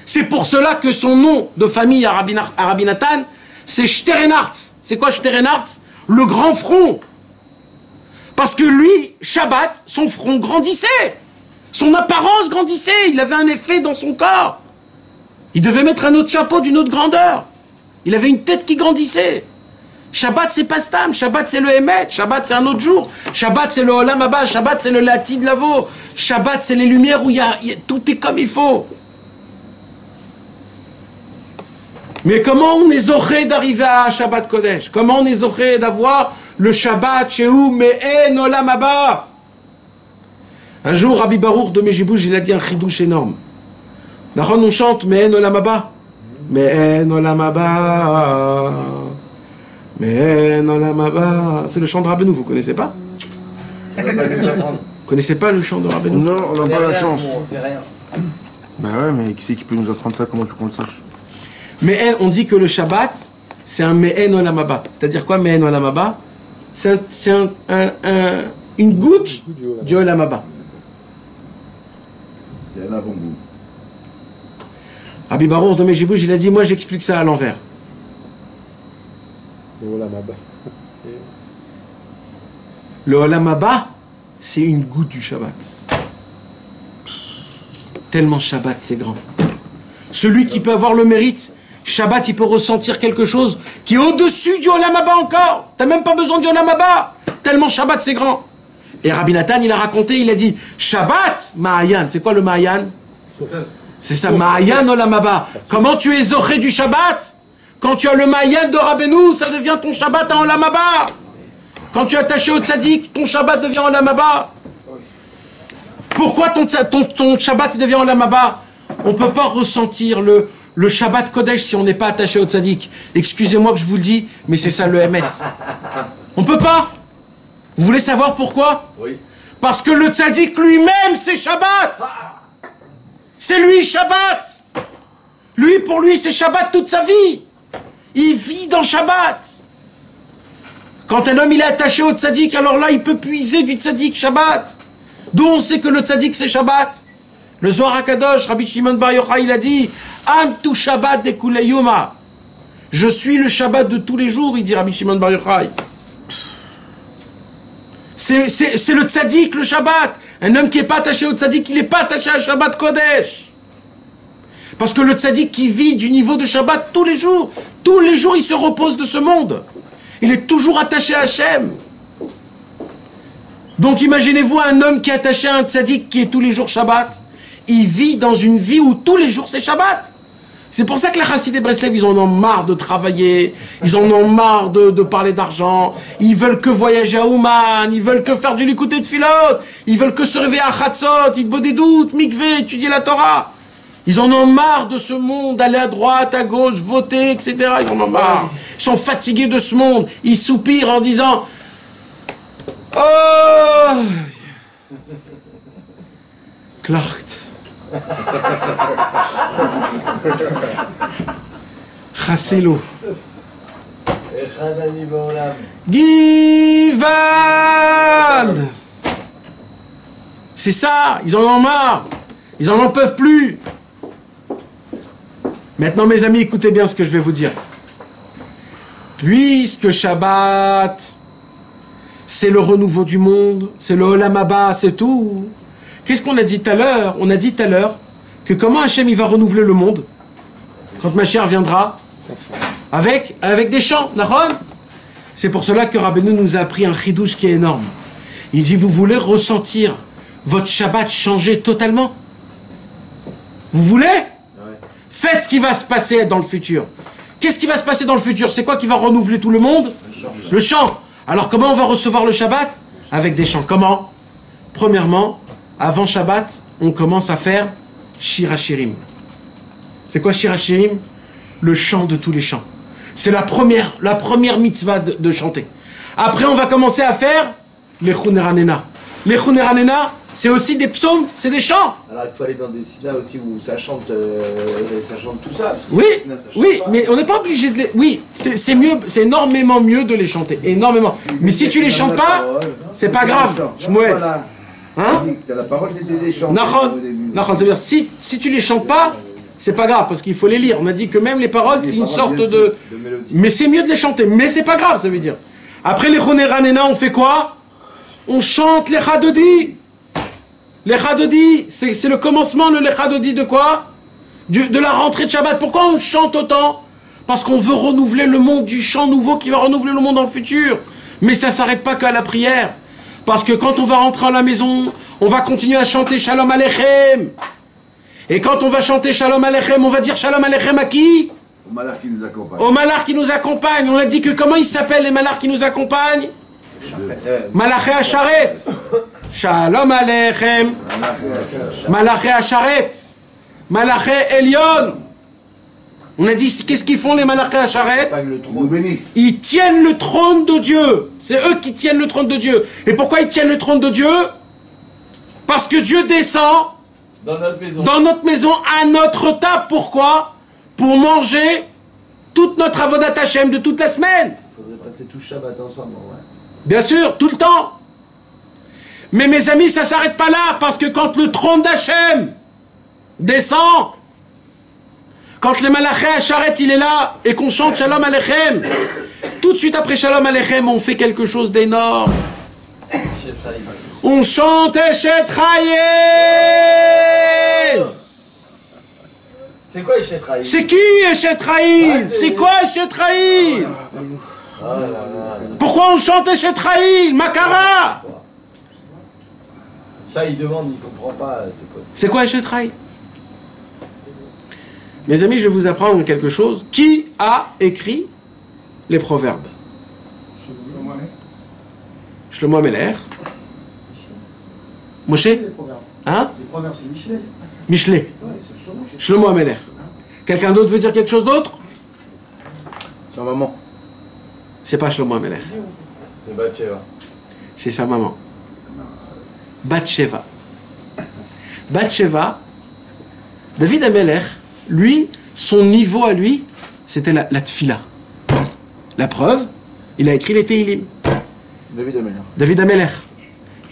C'est pour cela que son nom de famille à Rabbi Nathan, c'est Shterenartz. C'est quoi Shterenartz? Le grand front. Parce que lui, Shabbat, son front grandissait. Son apparence grandissait. Il avait un effet dans son corps. Il devait mettre un autre chapeau d'une autre grandeur. Il avait une tête qui grandissait. Shabbat, c'est pas Stam. Shabbat, c'est le Hémet. Shabbat, c'est un autre jour. Shabbat, c'est le Olam Haba. Shabbat, c'est le Lati de Lavo. Shabbat, c'est les lumières où tout est comme il faut. Mais comment on est zoré d'arriver à Shabbat Kodesh? Comment on est zoré d'avoir le Shabbat chez où Me'en Olam Haba? Un jour, Rabbi Baruch de Mejibouj, il a dit un chidouche énorme. D'abord, on chante Me'en Olam Haba. Me'en Olam Haba. Me'en Olam Haba. C'est le chant de Rabbeinu, vous connaissez pas? Vous connaissez pas le chant de Rabbeinu? Non, on n'a pas la chance. C'est rien. Bah ouais, mais qui c'est qui peut nous apprendre ça? Comment tu qu'on le sache? Mais on dit que le Shabbat, c'est un Me'en Olam Haba. C'est-à-dire quoi, Me'en Olam Haba? C'est une goutte du Olam Haba. C'est un avant-goût. Rabbi Baruch de Mejibouj, il a dit, moi j'explique ça à l'envers. Le Olam Haba. Le Olam Haba, c'est une goutte du Shabbat. Tellement Shabbat, c'est grand. Celui qui peut avoir le mérite, Shabbat, il peut ressentir quelque chose qui est au-dessus du Olam Haba encore. T'as même pas besoin du Olam Haba. Tellement Shabbat, c'est grand. Et Rabbi Nathan, il a raconté, il a dit, Shabbat, Ma'ayan. C'est quoi le Ma'ayan? C'est ça, Ma'ayan Olam Haba. Comment tu es zoré du Shabbat? Quand tu as le Ma'ayan de Rabbeinu, ça devient ton Shabbat en Olam Haba. Quand tu es attaché au Tzadik, ton Shabbat devient Olam Haba. Pourquoi ton Shabbat devient Olam Haba? On ne peut pas ressentir le Shabbat Kodesh si on n'est pas attaché au Tzadik. Excusez-moi que je vous le dis, mais c'est ça le Hémet. On ne peut pas. Vous voulez savoir pourquoi? Oui. Parce que le Tzadik lui-même, c'est Shabbat. C'est lui Shabbat. Lui, pour lui, c'est Shabbat toute sa vie. Il vit dans Shabbat. Quand un homme il est attaché au Tzadik, alors là, il peut puiser du Tzadik Shabbat. D'où on sait que le Tzadik, c'est Shabbat. Le Zohar HaKadosh, Rabbi Shimon Bar Yochai, il a dit Antu Shabbat de Kuleyuma. Je suis le Shabbat de tous les jours, il dit Rabbi Shimon Bar Yochai. C'est le tzaddik, le Shabbat. Un homme qui n'est pas attaché au tzaddik, il n'est pas attaché à Shabbat Kodesh. Parce que le tzaddik qui vit du niveau de Shabbat tous les jours il se repose de ce monde. Il est toujours attaché à Hachem. Donc imaginez-vous un homme qui est attaché à un tzaddik qui est tous les jours Shabbat. Il vit dans une vie où tous les jours c'est Shabbat. C'est pour ça que les Chassidés Breslev, ils en ont marre de travailler, ils en ont marre de parler d'argent, ils veulent que voyager à Ouman, ils veulent que faire du Likoutei Tfilot, ils veulent que se réveiller à Chatzot, Hitbod des doutes, Mikvé, étudier la Torah. Ils en ont marre de ce monde, aller à droite, à gauche, voter, etc. Ils en ont marre. Ils sont fatigués de ce monde. Ils soupirent en disant « Oh Clarkt. Chasselo. Givald. C'est ça, ils en ont marre. Ils en peuvent plus. Maintenant, mes amis, écoutez bien ce que je vais vous dire. Puisque Shabbat, c'est le renouveau du monde, c'est le Olam Haba, c'est tout. Qu'est-ce qu'on a dit tout à l'heure? On a dit tout à l'heure que comment Hachem il va renouveler le monde quand Mashiach viendra avec des chants, Nahon. C'est pour cela que Rabbeinu nous a appris un chidouche qui est énorme. Il dit, vous voulez ressentir votre Shabbat changer totalement? Vous voulez? Faites ce qui va se passer dans le futur. Qu'est-ce qui va se passer dans le futur? C'est quoi qui va renouveler tout le monde? Le chant. Alors comment on va recevoir le Shabbat? Avec des chants. Comment? Premièrement, avant Shabbat, on commence à faire Shir HaShirim. C'est quoi Shir HaShirim? Le chant de tous les chants. C'est la première mitzvah de chanter. Après, on va commencer à faire les Chuneranena. Les Chuneranena, c'est aussi des psaumes, c'est des chants. Alors il faut aller dans des sinas aussi où ça chante tout ça. Oui, oui, mais on n'est pas obligé de les... Oui, c'est mieux, c'est énormément mieux de les chanter, énormément. Mais si tu les chantes pas, c'est pas grave, Shmuel. Hein? La parole, c'était des chants. Nachon, c'est-à-dire si tu les chantes pas, c'est pas grave, parce qu'il faut les lire. On a dit que même les paroles, c'est une sorte de... Mais c'est mieux de les chanter, mais c'est pas grave, ça veut dire. Après les Choneranena, on fait quoi? On chante les Chadodi. Les Chadodi, c'est le commencement, le Chadodi de quoi? De la rentrée de Shabbat. Pourquoi on chante autant? Parce qu'on veut renouveler le monde du chant nouveau qui va renouveler le monde dans le futur. Mais ça ne s'arrête pas qu'à la prière. Parce que quand on va rentrer à la maison, on va continuer à chanter Shalom Aleichem. Et quand on va chanter Shalom Aleichem, on va dire Shalom Aleichem à qui? Au malach qui nous accompagne. Au malach qui nous accompagne. On a dit que comment ils s'appellent les malachs qui nous accompagnent? Malaché Asharet. Shalom Aleichem. Malaché Asharet. Malaché Elion. On a dit, qu'est-ce qu'ils font les Malaché Asharet? Ils nous bénissent. Ils tiennent le trône de Dieu. C'est eux qui tiennent le trône de Dieu. Et pourquoi ils tiennent le trône de Dieu? Parce que Dieu descend dans notre maison à notre table. Pourquoi? Pour manger toute notre avodat Hashem de toute la semaine. Il faudrait passer tout Shabbat ensemble, ouais. Bien sûr, tout le temps. Mais mes amis, ça ne s'arrête pas là, parce que quand le trône d'Hachem descend, quand le Malaché Asharet il est là, et qu'on chante Shalom Aleichem, tout de suite après Shalom Aleichem, on fait quelque chose d'énorme. On chante Eshet Chaïl. C'est quoi Eshet Chaïl? C'est qui Eshet Chaïl? C'est quoi Eshet Chaïl? Pourquoi on chante Eshet Chaïl? Makara. Ça, il demande, il comprend pas. C'est quoi Eshet Chaïl? Mes amis, je vais vous apprendre quelque chose. Qui a écrit les proverbes? Shlomo Ameler. Moshe? Hein? Les proverbes, c'est Michelet. Michelet. Ouais, c'est Shlomo. Shlomo Ameler. Quelqu'un d'autre veut dire quelque chose d'autre? Sa maman. C'est pas Shlomo Ameler. C'est Bathsheba. C'est sa maman. Bathsheba. Bathsheba, David Ameler, lui, son niveau à lui, c'était la tfila. La preuve, il a écrit les Tehillim. David Ameller. David Ameller.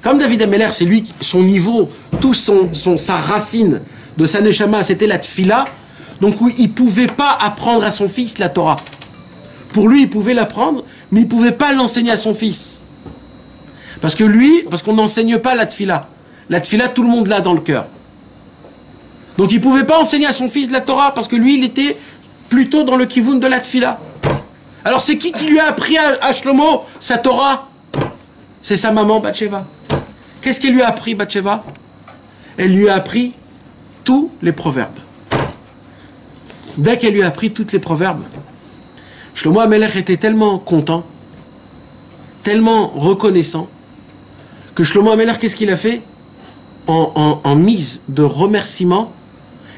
Comme David Ameller, c'est lui, son niveau, tout sa racine de sa neshama, c'était la tfila. Donc oui, il ne pouvait pas apprendre à son fils la Torah. Pour lui, il pouvait l'apprendre, mais il ne pouvait pas l'enseigner à son fils. Parce qu'on n'enseigne pas la tfila. La tfila, tout le monde l'a dans le cœur. Donc il ne pouvait pas enseigner à son fils de la Torah, parce que lui, il était plutôt dans le kivoun de la tfila. Alors c'est qui lui a appris à Shlomo sa Torah? C'est sa maman Bathsheba. Qu'est-ce qu'elle lui a appris, Bathsheba? Elle lui a appris tous les proverbes. Dès qu'elle lui a appris tous les proverbes, Shlomo HaMelech était tellement content, tellement reconnaissant, que Shlomo HaMelech, qu'est-ce qu'il a fait? En mise de remerciement,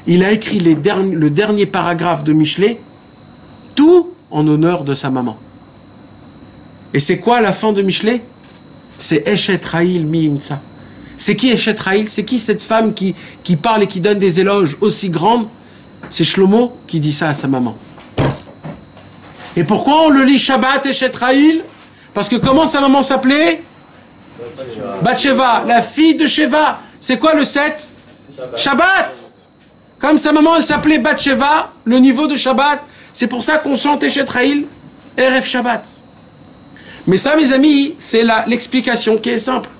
il a écrit le dernier paragraphe de Michelet, tout en honneur de sa maman. Et c'est quoi la fin de Michelet? C'est Eshet Raïl mi imtsa. C'est qui Eshet Raïl? C'est qui cette femme qui parle et qui donne des éloges aussi grandes? C'est Shlomo qui dit ça à sa maman. Et pourquoi on le lit Shabbat Eshet Raïl? Parce que comment sa maman s'appelait? Bathsheba, la fille de Sheva. C'est quoi le 7? Shabbat. Comme sa maman, elle s'appelait Bathsheba, le niveau de Shabbat. C'est pour ça qu'on chante Eshet Raïl, Erev Shabbat. Mais ça, mes amis, c'est l'explication qui est simple.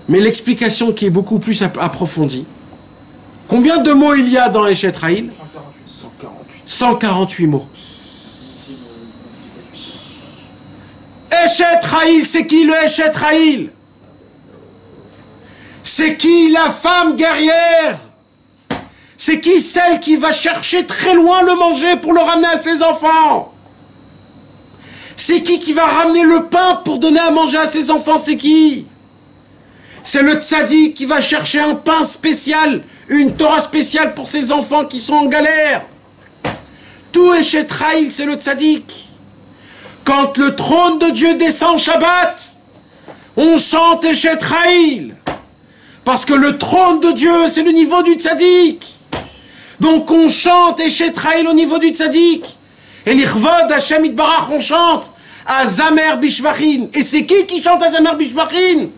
Mais l'explication qui est beaucoup plus approfondie. Combien de mots il y a dans Eshet Raïl? 148 mots. Eshet Raïl, c'est qui le Eshet Raïl? C'est qui la femme guerrière? C'est qui celle qui va chercher très loin le manger pour le ramener à ses enfants? C'est qui va ramener le pain pour donner à manger à ses enfants? C'est qui? C'est le tzaddik qui va chercher un pain spécial, une Torah spéciale pour ses enfants qui sont en galère. Tout Eshet Raïl, c'est le tzaddik. Quand le trône de Dieu descend Shabbat, on chante Eshet Raïl. Parce que le trône de Dieu, c'est le niveau du tzaddik. Donc on chante Eshet Raïl au niveau du tzaddik. Et l'Ichvod Hashem Yitbarach, on chante Azamer Bishvachin. Et c'est qui chante Azamer Bishvachin?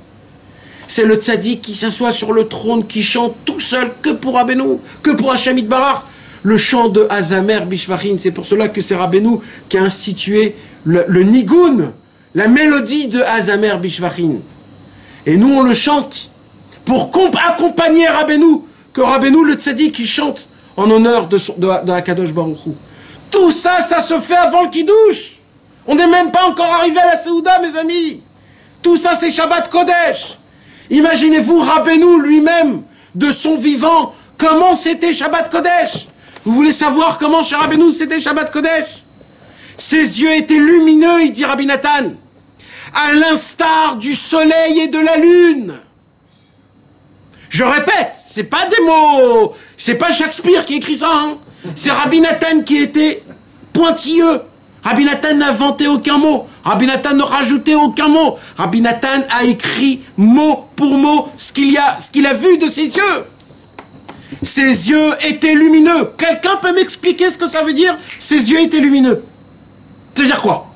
C'est le tzaddik qui s'assoit sur le trône, qui chante tout seul, que pour Rabbeinu, que pour Hashem Yitbarach. Le chant de Azamer Bishvachin, c'est pour cela que c'est Rabbeinu qui a institué le nigoun, la mélodie de Azamer Bishvachin. Et nous on le chante pour accompagner Rabbeinu, que Rabbeinu le tzaddik qui chante en honneur de Akadosh Baruch Hu. Tout ça, ça se fait avant le Kiddush. On n'est même pas encore arrivé à la Seouda, mes amis. Tout ça, c'est Shabbat Kodesh. Imaginez-vous Rabbeinu lui-même, de son vivant, comment c'était Shabbat Kodesh. Vous voulez savoir comment chez Rabbeinu c'était Shabbat Kodesh? Ses yeux étaient lumineux, il dit Rabbi Nathan, à l'instar du soleil et de la lune. Je répète, c'est pas des mots, c'est pas Shakespeare qui écrit ça, hein. C'est Rabbi Nathan qui était pointilleux. Rabbi Nathan n'a inventé aucun mot. Rabbi Nathan ne rajoutait aucun mot. Rabbi Nathan a écrit mot pour mot ce qu'il a vu de ses yeux. Ses yeux étaient lumineux. Quelqu'un peut m'expliquer ce que ça veut dire? Ses yeux étaient lumineux. Ça veut dire quoi?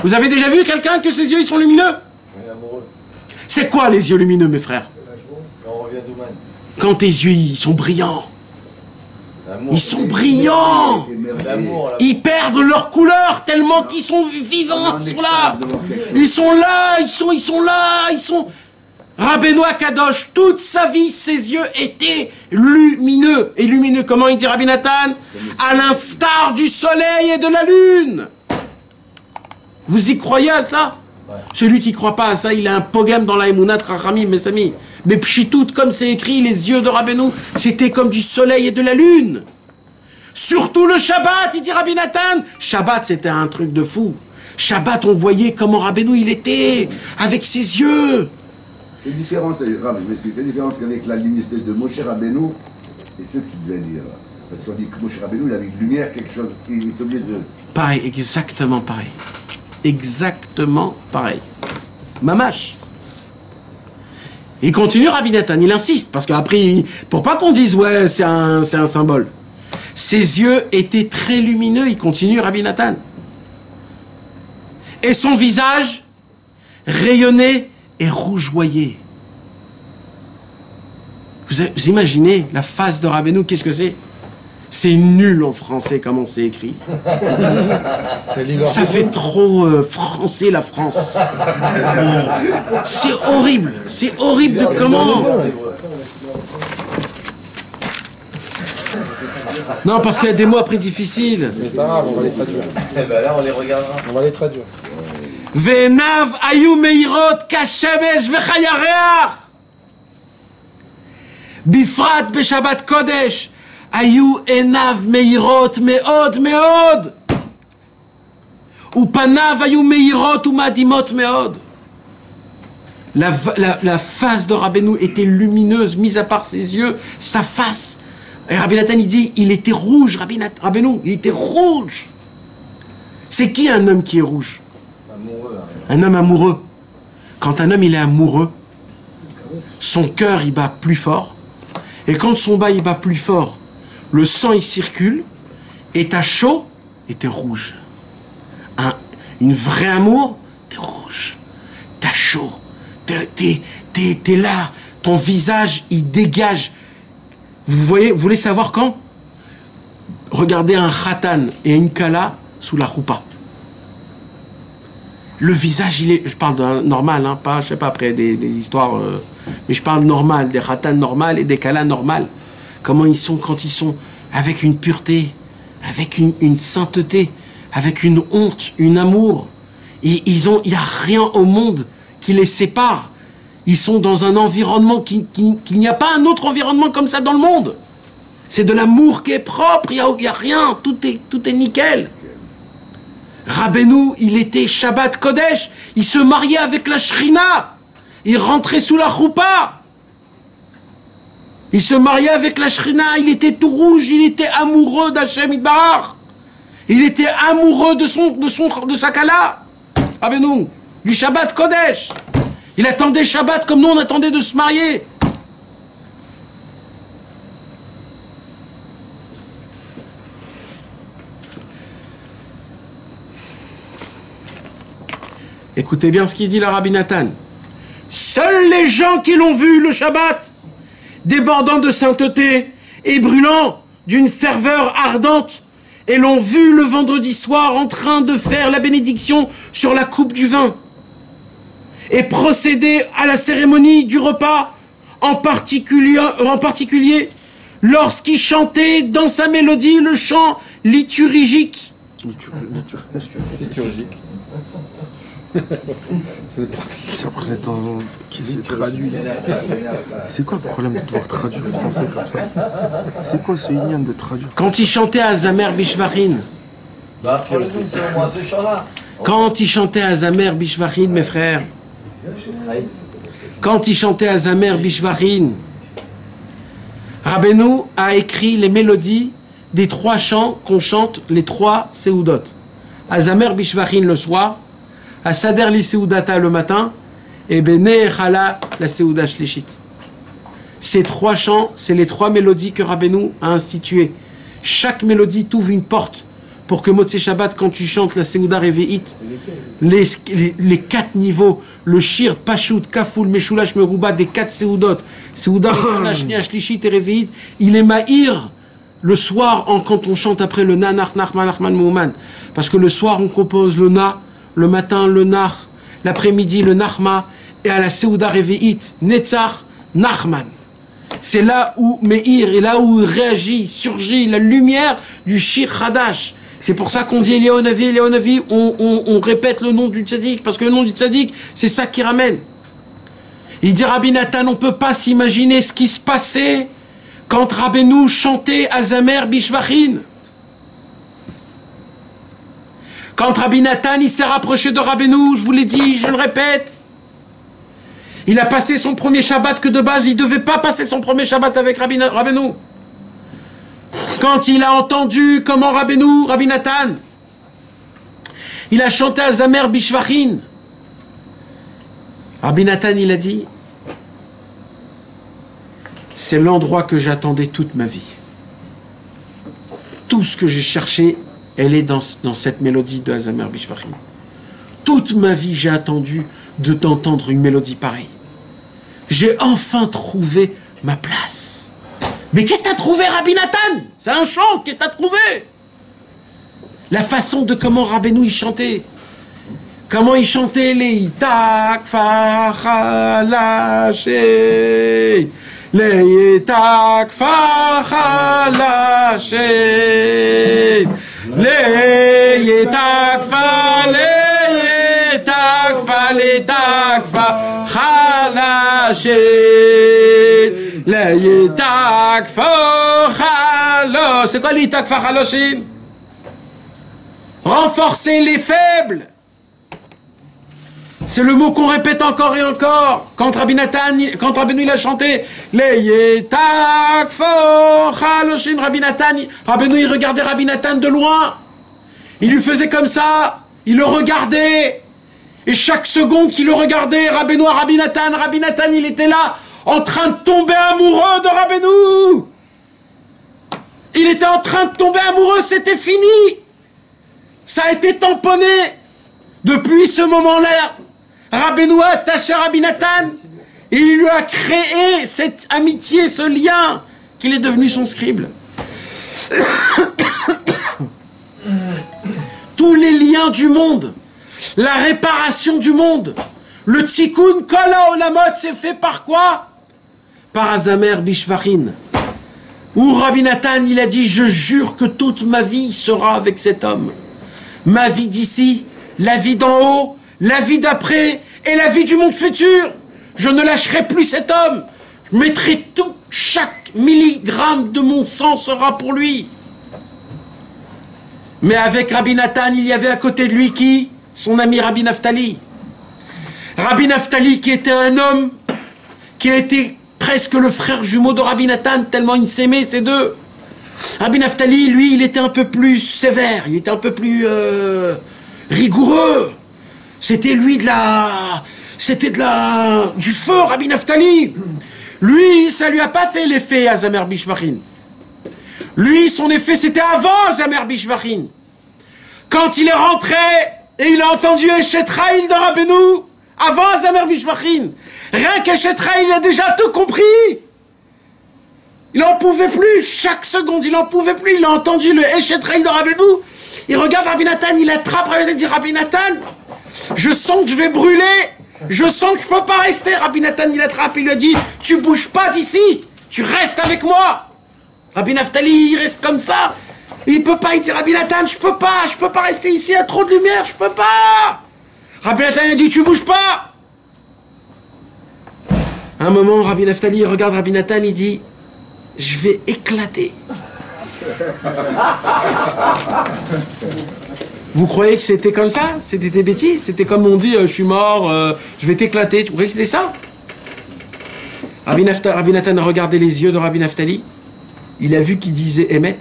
Vous avez déjà vu quelqu'un que ses yeux ils sont lumineux? C'est quoi les yeux lumineux, mes frères? Quand tes yeux ils sont brillants. Ils sont brillants. Ils perdent leur couleur tellement qu'ils sont vivants. Ils sont là. Ils sont là. Rabbeinu Akadosh, toute sa vie, ses yeux étaient lumineux. Et lumineux, comment il dit Rabbi Nathan? À l'instar du soleil et de la lune. Vous y croyez à ça? Celui qui ne croit pas à ça, il a un pogam dans la Emunat Rachamim, mes amis. Mais pchitout, comme c'est écrit, les yeux de Rabbeinu, c'était comme du soleil et de la lune. Surtout le Shabbat, il dit Rabbi Nathan. Shabbat, c'était un truc de fou. Shabbat, on voyait comment Rabbeinu, il était, avec ses yeux. Quelle différence, Rav, je m'explique, quelle différence avec la luminosité de Moshe Rabbeinu et ce que tu devais dire? Parce qu'on dit que Moshe Rabbeinu, il avait une lumière, quelque chose, il est obligé de... Pareil, exactement pareil. Exactement pareil. Mamash. Il continue Rabbi Nathan, il insiste, parce qu'après, pour pas qu'on dise, ouais, c'est un symbole. Ses yeux étaient très lumineux, il continue Rabbi Nathan. Et son visage rayonnait et rougeoyait. Vous imaginez la face de Rabbeinu, qu'est-ce que c'est? C'est nul en français comment c'est écrit. Ça fait trop français la France. C'est horrible de comment. Non, parce qu'il y a des mots après difficiles. Mais pas grave, on va les traduire. Eh ben là, on les regardera. On va les traduire. Venav ayu meirot kashemesh vechayareach. Bifrat beshabbat kodesh. Ayu enav meirot meod meod. Upanav ayu meirot umadimot meod. La face de Rabbeinu était lumineuse, mis à part ses yeux, sa face. Et Rabbi Nathan, il dit, il était rouge, Rabbeinu, il était rouge. C'est qui un homme qui est rouge? Amoureux. Un homme amoureux. Quand un homme il est amoureux, son cœur il bat plus fort. Et quand son bas il bat plus fort, le sang il circule. Et t'as chaud et t'es rouge. Une vraie amour, t'es rouge. T'as chaud. T'es là. Ton visage il dégage. Vous voyez, vous voulez savoir quand? Regardez un khatan et une kala sous la roupa. Le visage, il est, je parle d'un normal, hein, pas, je sais pas, après des histoires, mais je parle normal, des khatan normales et des kalas normales. Comment ils sont quand ils sont avec une pureté, avec une sainteté, avec une honte, une amour. Il n'y a rien au monde qui les sépare. Ils sont dans un environnement qu'il n'y a pas un autre environnement comme ça dans le monde. C'est de l'amour qui est propre, il n'y a rien, tout est nickel. Rabbeinu, il était Shabbat Kodesh, il se mariait avec la Shrina, il rentrait sous la choupa. Il se mariait avec la Shrina, il était tout rouge, il était amoureux d'Hachem Yitbarach. Il était amoureux de sa kala. Rabbeinu, du Shabbat Kodesh. Il attendait Shabbat comme nous on attendait de se marier. Écoutez bien ce qu'il dit le Rabbi Nathan. Seuls les gens qui l'ont vu le Shabbat, débordant de sainteté et brûlant d'une ferveur ardente, et l'ont vu le vendredi soir en train de faire la bénédiction sur la coupe du vin, et procéder à la cérémonie du repas, en particulier lorsqu'il chantait dans sa mélodie le chant liturgique. Liturgique. C'est quoi le problème de devoir traduire le français comme ça? C'est quoi ce ignan de traduire? Quand il chantait à Zamer Bishvachin. Bah, pour les autres, c'est au moins ce chant-là. Quand il chantait à Zamer Bishvachin, mes frères. Quand il chantait à Zamer Bishvachin, Rabbeinu a écrit les mélodies des 3 chants qu'on chante, les 3 Seudot. À Zamer Bishvachin le soir, à Sader li Seudata le matin, et Bene Echala la Seuda Shlishit. Ces 3 chants, c'est les 3 mélodies que Rabbeinu a instituées. Chaque mélodie t'ouvre une porte pour que Motzei Shabbat, quand tu chantes la Seuda Reve'it, les 4 niveaux, le Shir, Pashut, Kaful, Meshulash, Meruba, des 4 Seudot, Seuda, Shnia, Shlishit et Reve'it, il est Mahir le soir quand on chante après le Na, Nach, Nachman, Nachman, Mouman. Parce que le soir, on compose le Na, le matin, le Nach, l'après-midi, le Nachma, et à la Seuda Reve'it, Netzach, Nachman. C'est là où Meir, et là où il réagit, surgit la lumière du Shir Hadash. C'est pour ça qu'on dit Eliyahu, on répète le nom du tzaddik, parce que le nom du tzaddik, c'est ça qui ramène. Il dit Rabbi Nathan, on ne peut pas s'imaginer ce qui se passait quand Rabbeinu chantait à Zamer Bishvachin. Quand Rabbi Nathan, il s'est rapproché de Rabbeinu, je vous l'ai dit, je le répète, il a passé son premier Shabbat que de base, il ne devait pas passer son premier Shabbat avec Rabbeinu. Quand il a entendu comment Rabbi Nathan, il a chanté à Zamer Bishvachin, Rabbi Nathan, il a dit, c'est l'endroit que j'attendais toute ma vie. Tout ce que j'ai cherché, elle est dans cette mélodie de Zamer Bishvachin. Toute ma vie, j'ai attendu d'entendre une mélodie pareille. J'ai enfin trouvé ma place. Mais qu'est-ce que t'as trouvé, Rabbi Nathan? C'est un chant, qu'est-ce que t'as trouvé? La façon de comment Rabbeinu il chantait. Comment il chantait les takfa halaché, les takfa halaché, les takfa halaché, les takfa halaché. C'est quoi les takfa halaché? Renforcer les faibles. C'est le mot qu'on répète encore et encore. Quand Rabbi Rabbeinu il a chanté les Rabbeinu il regardait Rabbi Nathan de loin. Il lui faisait comme ça. Il le regardait. Et chaque seconde qu'il le regardait, Rabbi Nathan il était là en train de tomber amoureux de Rabbeinu. Il était en train de tomber amoureux, c'était fini. Ça a été tamponné. Depuis ce moment-là, Rabbeinu a attaché à Rabbi Nathan et il lui a créé cette amitié, ce lien, qu'il est devenu son scribe. Tous les liens du monde, la réparation du monde, le tikkun kol haolamot, c'est fait par quoi? Par Azamer Bishvachin. Où Rabbi Nathan, il a dit, je jure que toute ma vie sera avec cet homme. Ma vie d'ici, la vie d'en haut, la vie d'après et la vie du monde futur. Je ne lâcherai plus cet homme. Je mettrai tout, chaque milligramme de mon sang sera pour lui. Mais avec Rabbi Nathan, il y avait à côté de lui qui? Son ami Rabbi Naftali. Rabbi Naftali qui était un homme qui a été presque le frère jumeau de Rabbi Nathan, tellement ils s'aimaient ces deux. Rabbi Naftali, lui, il était un peu plus sévère, il était un peu plus rigoureux. C'était lui du feu, Rabbi Naftali. Lui, ça lui a pas fait l'effet à Azamer Bishvachin. Lui, son effet, c'était avant Azamer Bishvachin. Quand il est rentré et il a entendu Eshet Raïl de Rabbeinu, avant Azamer Bishvachin. Rien qu'Eshet Raïl, il a déjà tout compris. Il n'en pouvait plus, chaque seconde, il n'en pouvait plus. Il a entendu le Eshet Raïl de Rabbeinu. Il regarde Rabbi Nathan, il attrape Rabbi Nathan, il dit Rabbi Nathan, je sens que je vais brûler, je sens que je ne peux pas rester. Rabbi Nathan, il attrape, il lui a dit, tu bouges pas d'ici, tu restes avec moi. Rabbi Naftali, il reste comme ça. Il peut pas, il dit Rabbi Nathan, je peux pas rester ici, il y a trop de lumière, je peux pas. Rabbi Nathan, il a dit, tu bouges pas. À un moment, Rabbi Naftali, il regarde Rabbi Nathan, il dit, je vais éclater. Vous croyez que c'était comme ça? C'était des bêtises? C'était comme on dit, je suis mort, je vais t'éclater. Vous croyez que c'était ça? Rabbi Nathan a regardé les yeux de Rabbi Naftali. Il a vu qu'il disait Emet.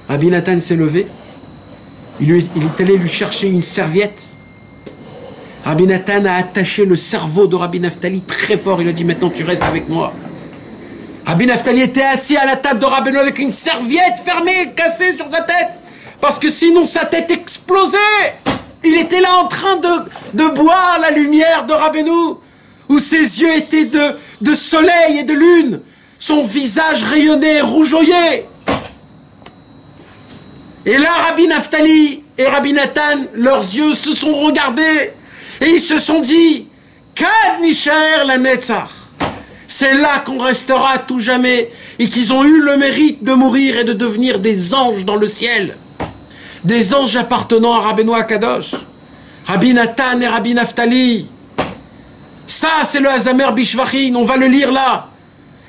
Rabbi Nathan s'est levé. Il est allé lui chercher une serviette. Rabbi Nathan a attaché le cerveau de Rabbi Naftali très fort. Il a dit, maintenant tu restes avec moi. Rabbi Naftali était assis à la table de Rabbeinu avec une serviette fermée, cassée sur sa tête. Parce que sinon sa tête explosait. Il était là en train de boire la lumière de Rabbeinu, où ses yeux étaient de soleil et de lune. Son visage rayonnait, rougeoyait. Et là, Rabbi Naftali et Rabbi Nathan, leurs yeux se sont regardés et ils se sont dit, Kad Nishaer la Netzach. C'est là qu'on restera à tout jamais et qu'ils ont eu le mérite de mourir et de devenir des anges dans le ciel. Des anges appartenant à Rabbeinu Akadosh. Rabbi Nathan et Rabbi Naftali. Ça, c'est le Azamer Bishvachin. On va le lire là.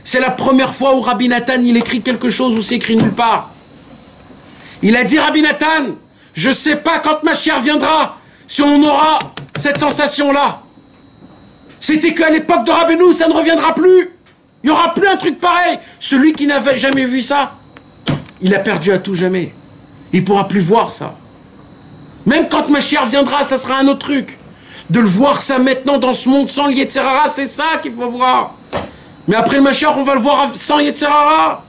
C'est la première fois où Rabbi Nathan, il écrit quelque chose où c'est écrit nulle part. Il a dit, Rabbi Nathan, je ne sais pas quand Mashiach viendra, si on aura cette sensation-là. C'était qu'à l'époque de Rabbeinu, ça ne reviendra plus. Il n'y aura plus un truc pareil. Celui qui n'avait jamais vu ça, il a perdu à tout jamais. Il ne pourra plus voir ça. Même quand Mashiach viendra, ça sera un autre truc. De le voir ça maintenant dans ce monde sans le Yetzer Hara, c'est ça qu'il faut voir. Mais après le Mashiach, on va le voir sans Yetzer Hara.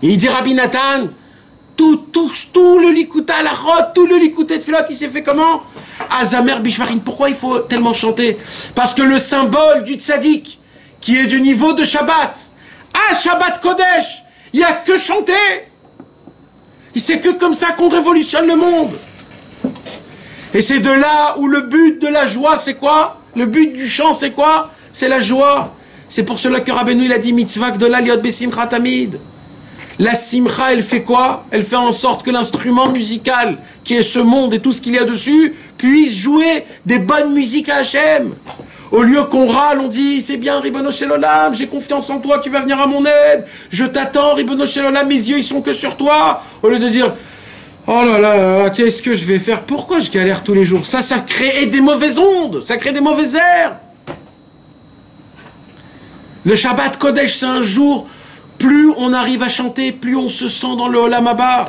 Et il dit Rabbi Nathan, tout le Likuta Halachot, tout le Likuta Tfilot, il s'est fait comment? Azamer Bishvachin. Pourquoi il faut tellement chanter? Parce que le symbole du tzaddik, qui est du niveau de Shabbat. À Shabbat Kodesh, il n'y a que chanter. C'est que comme ça qu'on révolutionne le monde. Et c'est de là où le but de la joie, c'est quoi? Le but du chant, c'est quoi? C'est la joie. C'est pour cela que Rabbeinu, il a dit mitzvah gdola liot besimcha tamid. La simcha, elle fait quoi? Elle fait en sorte que l'instrument musical, qui est ce monde et tout ce qu'il y a dessus, puisse jouer des bonnes musiques à Hachem. Au lieu qu'on râle, on dit, c'est bien, Ribono Shel Olam, j'ai confiance en toi, tu vas venir à mon aide, je t'attends, Ribono Shel Olam, mes yeux, ils sont que sur toi. Au lieu de dire, oh là là, qu'est-ce que je vais faire? Pourquoi je galère tous les jours? Ça crée des mauvaises ondes, ça crée des mauvais airs. Le Shabbat Kodesh, c'est un jour, plus on arrive à chanter, plus on se sent dans le Olam Haba,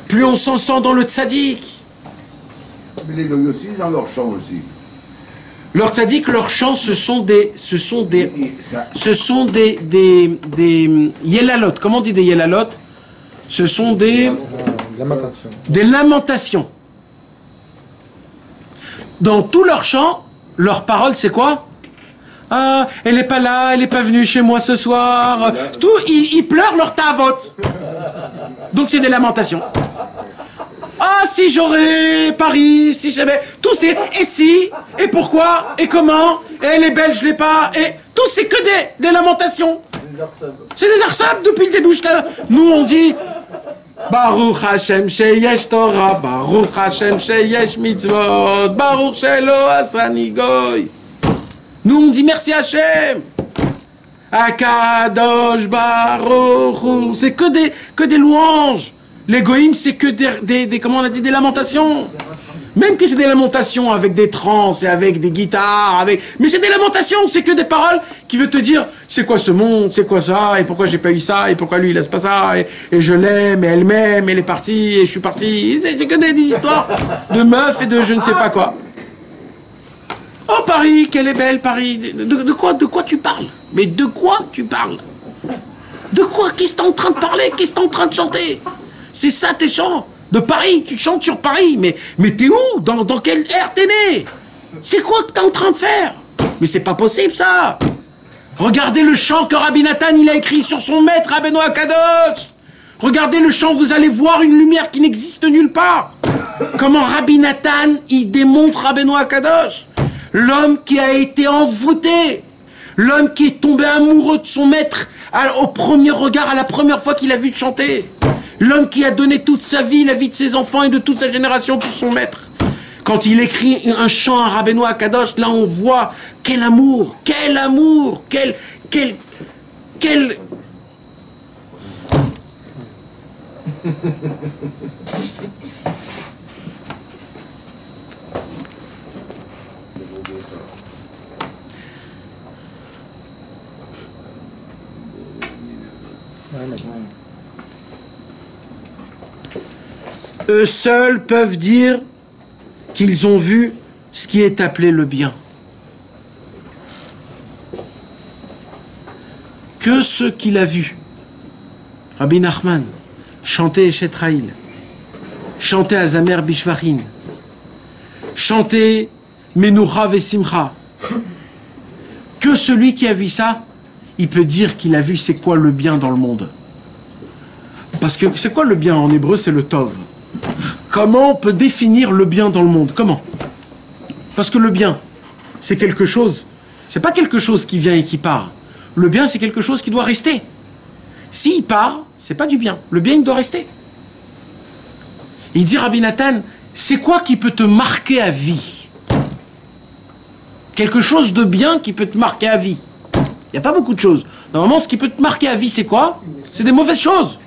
plus on s'en sent dans le tzaddik. Mais les goyos aussi, ils ont leur chant aussi. Leurs tzaddik, leurs chants, ce sont des yelalot. Comment on dit des yelalot? Ce sont des lamentations. Dans tous leurs chants, leurs paroles, c'est quoi? Ah, elle n'est pas là, elle n'est pas venue chez moi ce soir. Tout, ils pleurent leur tavot. Donc c'est des lamentations. Ah, si j'aurais Paris, si j'avais... Tout c'est... Et si? Et pourquoi? Et comment? Et elle est belle, je l'ai pas. Et tout c'est que des lamentations. C'est des arsab depuis le début. Nous on dit... Baruch Hashem sheyesh Torah, Baruch Hashem sheyesh mitzvot, Baruch shelo asani goy. Nous on dit merci Hashem. Akadosh Baruch. C'est que des louanges. Les goïms, c'est que comment on a dit, des lamentations. Même que c'est des lamentations avec des trans et avec des guitares, mais c'est des lamentations, c'est que des paroles qui veulent te dire, c'est quoi ce monde, c'est quoi ça, et pourquoi j'ai pas eu ça, et pourquoi lui il laisse pas ça, et je l'aime, et elle m'aime, elle est partie, et je suis parti. C'est que des histoires de meufs et de je ne sais pas quoi. Oh Paris, quelle est belle Paris. De quoi tu parles? Mais de quoi tu parles? De quoi? Qu'est-ce que t'es en train de parler? Qu'est-ce que t'es en train de chanter? C'est ça tes chants? De Paris, tu chantes sur Paris, mais t'es où? Dans quelle ère t'es né? C'est quoi que t'es en train de faire? Mais c'est pas possible ça! Regardez le chant que Rabbi Nathan il a écrit sur son maître Rabbeinu Akadosh! Regardez le chant, vous allez voir une lumière qui n'existe nulle part! Comment Rabbi Nathan il démontre Rabbeinu Akadosh? L'homme qui a été envoûté! L'homme qui est tombé amoureux de son maître au premier regard, à la première fois qu'il a vu chanter! L'homme qui a donné toute sa vie, la vie de ses enfants et de toute sa génération pour son maître. Quand il écrit un chant à Rabbeinu Akadosh, là on voit quel amour, quel amour, quel... Eux seuls peuvent dire qu'ils ont vu ce qui est appelé le bien. Que ce qu'il a vu. Rabbi Nachman, chanter Eshet Raïl, chanter Azamer Bishvachin, chanter Menucha Vesimcha. Que celui qui a vu ça, il peut dire qu'il a vu c'est quoi le bien dans le monde. Parce que c'est quoi le bien en hébreu? C'est le Tov. Comment on peut définir le bien dans le monde? Comment? Parce que le bien, c'est quelque chose, c'est pas quelque chose qui vient et qui part. Le bien, c'est quelque chose qui doit rester. S'il part, c'est pas du bien. Le bien, il doit rester. Il dit Rabbi Nathan, c'est quoi qui peut te marquer à vie? Quelque chose de bien qui peut te marquer à vie. Il n'y a pas beaucoup de choses. Normalement, ce qui peut te marquer à vie, c'est quoi? C'est des mauvaises choses.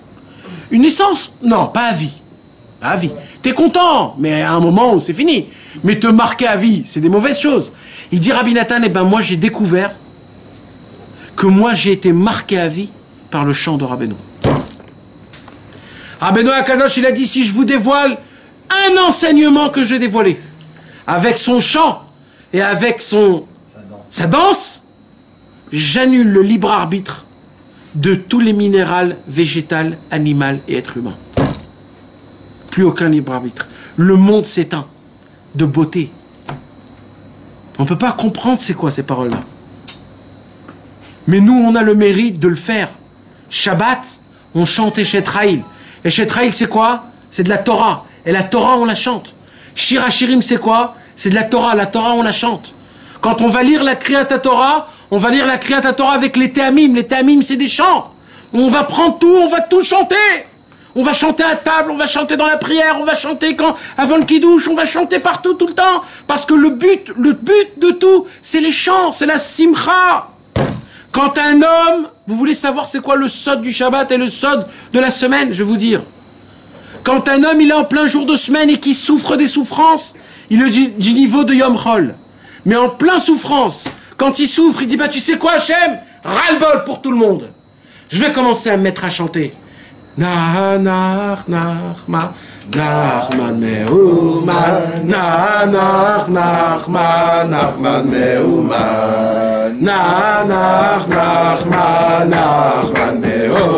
Une naissance? Non, pas à vie. Pas à vie. T'es content, mais à un moment où c'est fini. Mais te marquer à vie, c'est des mauvaises choses. Il dit Rabbi Nathan, eh ben moi j'ai découvert que moi j'ai été marqué à vie par le chant de Rabbeinu. Rabbeinu Akadosh, il a dit, si je vous dévoile un enseignement que j'ai dévoilé, avec son chant et avec sa danse, j'annule le libre arbitre de tous les minérales, végétales, animales et êtres humains. Plus aucun libre arbitre. Le monde s'éteint de beauté. On ne peut pas comprendre c'est quoi ces paroles-là. Mais nous, on a le mérite de le faire. Shabbat, on chante Eshet Raïl. Eshet Raïl, c'est quoi? C'est de la Torah. Et la Torah, on la chante. Shir HaShirim, c'est quoi? C'est de la Torah. La Torah, on la chante. Quand on va lire la Kriyat Torah, on va lire la Kriyat Torah avec les Théamim. Les Théamim, c'est des chants. On va prendre tout, on va tout chanter. On va chanter à table, on va chanter dans la prière, on va chanter avant le kidouche, on va chanter partout, tout le temps. Parce que le but de tout, c'est les chants, c'est la simcha. Quand un homme, vous voulez savoir c'est quoi le sod du Shabbat et le sod de la semaine, je vais vous dire. Quand un homme, il est en plein jour de semaine et qu'il souffre des souffrances, il est du niveau de Yom Chol. Mais en plein souffrance, quand il souffre, il dit, bah tu sais quoi Hachem, ras-le-bol pour tout le monde. Je vais commencer à me mettre à chanter. Nachman meuma, Nachman meuma, Nachman meuma, Nachman meuma,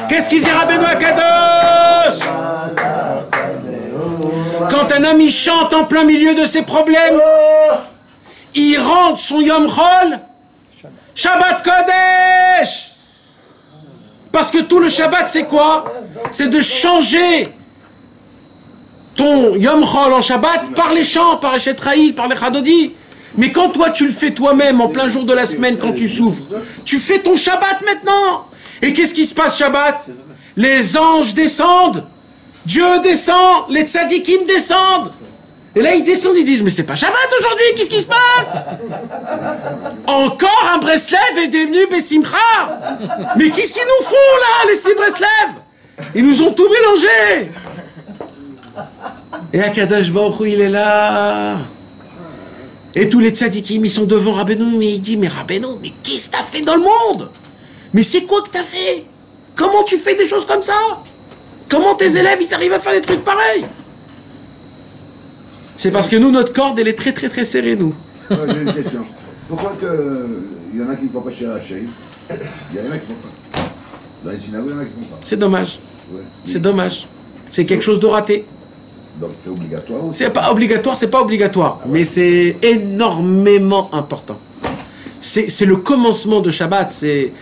Qu'est-ce qu'il dit Rabbeinu Akadosh? Quand un homme il chante en plein milieu de ses problèmes, il rentre son Yom Chol Shabbat Kodesh. Parce que tout le Shabbat c'est quoi? C'est de changer ton Yom Chol en Shabbat par les chants, par Eshet Raïl, par les Chadodi. Mais quand toi tu le fais toi-même en plein jour de la semaine quand tu souffres, tu fais ton Shabbat maintenant. Et qu'est-ce qui se passe Shabbat? Les anges descendent, Dieu descend, les tzadikim descendent. Et là ils descendent, ils disent mais c'est pas Shabbat aujourd'hui, qu'est-ce qui se passe? Encore un Breslev est devenu Bessimcha. Mais qu'est-ce qu'ils nous font là, les 6 Breslev? Ils nous ont tout mélangé. Et Akadosh Baruch Hu, il est là. Et tous les tzadikim, ils sont devant Rabbeinu, mais il dit, mais Rabbeinu, mais qu'est-ce que t'as fait dans le monde? Mais c'est quoi que t'as fait? Comment tu fais des choses comme ça? Comment tes élèves, ils arrivent à faire des trucs pareils? C'est parce que nous, notre corde, elle est très très très serrée, nous. Ouais, j'ai une question. Pourquoi il y en a qui ne font pas chez Hachem? Il y en a qui ne font pas. Dans les synagogues, il y en a qui ne font pas. C'est dommage. Ouais. C'est dommage. C'est quelque chose de raté. Donc c'est obligatoire aussi. C'est pas obligatoire, c'est pas obligatoire. Mais c'est énormément important. C'est le commencement de Shabbat. C'est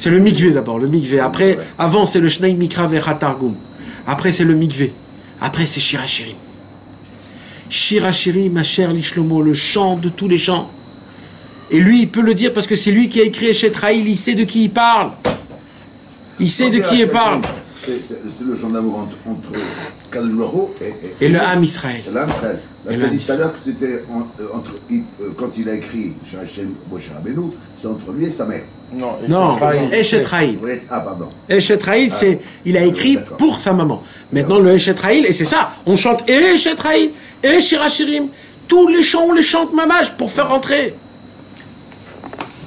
le mikvé d'abord, le mikvé. Après, avant c'est le Shnei Mikra Vecha Targum. Après c'est le mikvé. Après c'est Shir HaShirim. Shir HaShirim, Asher Lishlomo, le chant de tous les chants. Et lui, il peut le dire parce que c'est lui qui a écrit Eshet Raïl, il sait de qui il parle. Il sait de qui il parle. C'est le chant d'amour entre Kadosh Baruch Hu et le Ham Israël. L'Am Israël. Tu as dit tout à l'heure que c'était quand il a écrit chez Hachem Moshe Rabbeinu, c'est entre lui et sa mère. Non, Eshet Raïl. Ah, pardon. Eshet Raïl, il a écrit pour sa maman. Maintenant, le Eshet Raïl, et c'est ça, on chante et Eshet Raïl, et Shir HaShirim. Tous les chants, on les chante mamage pour faire rentrer.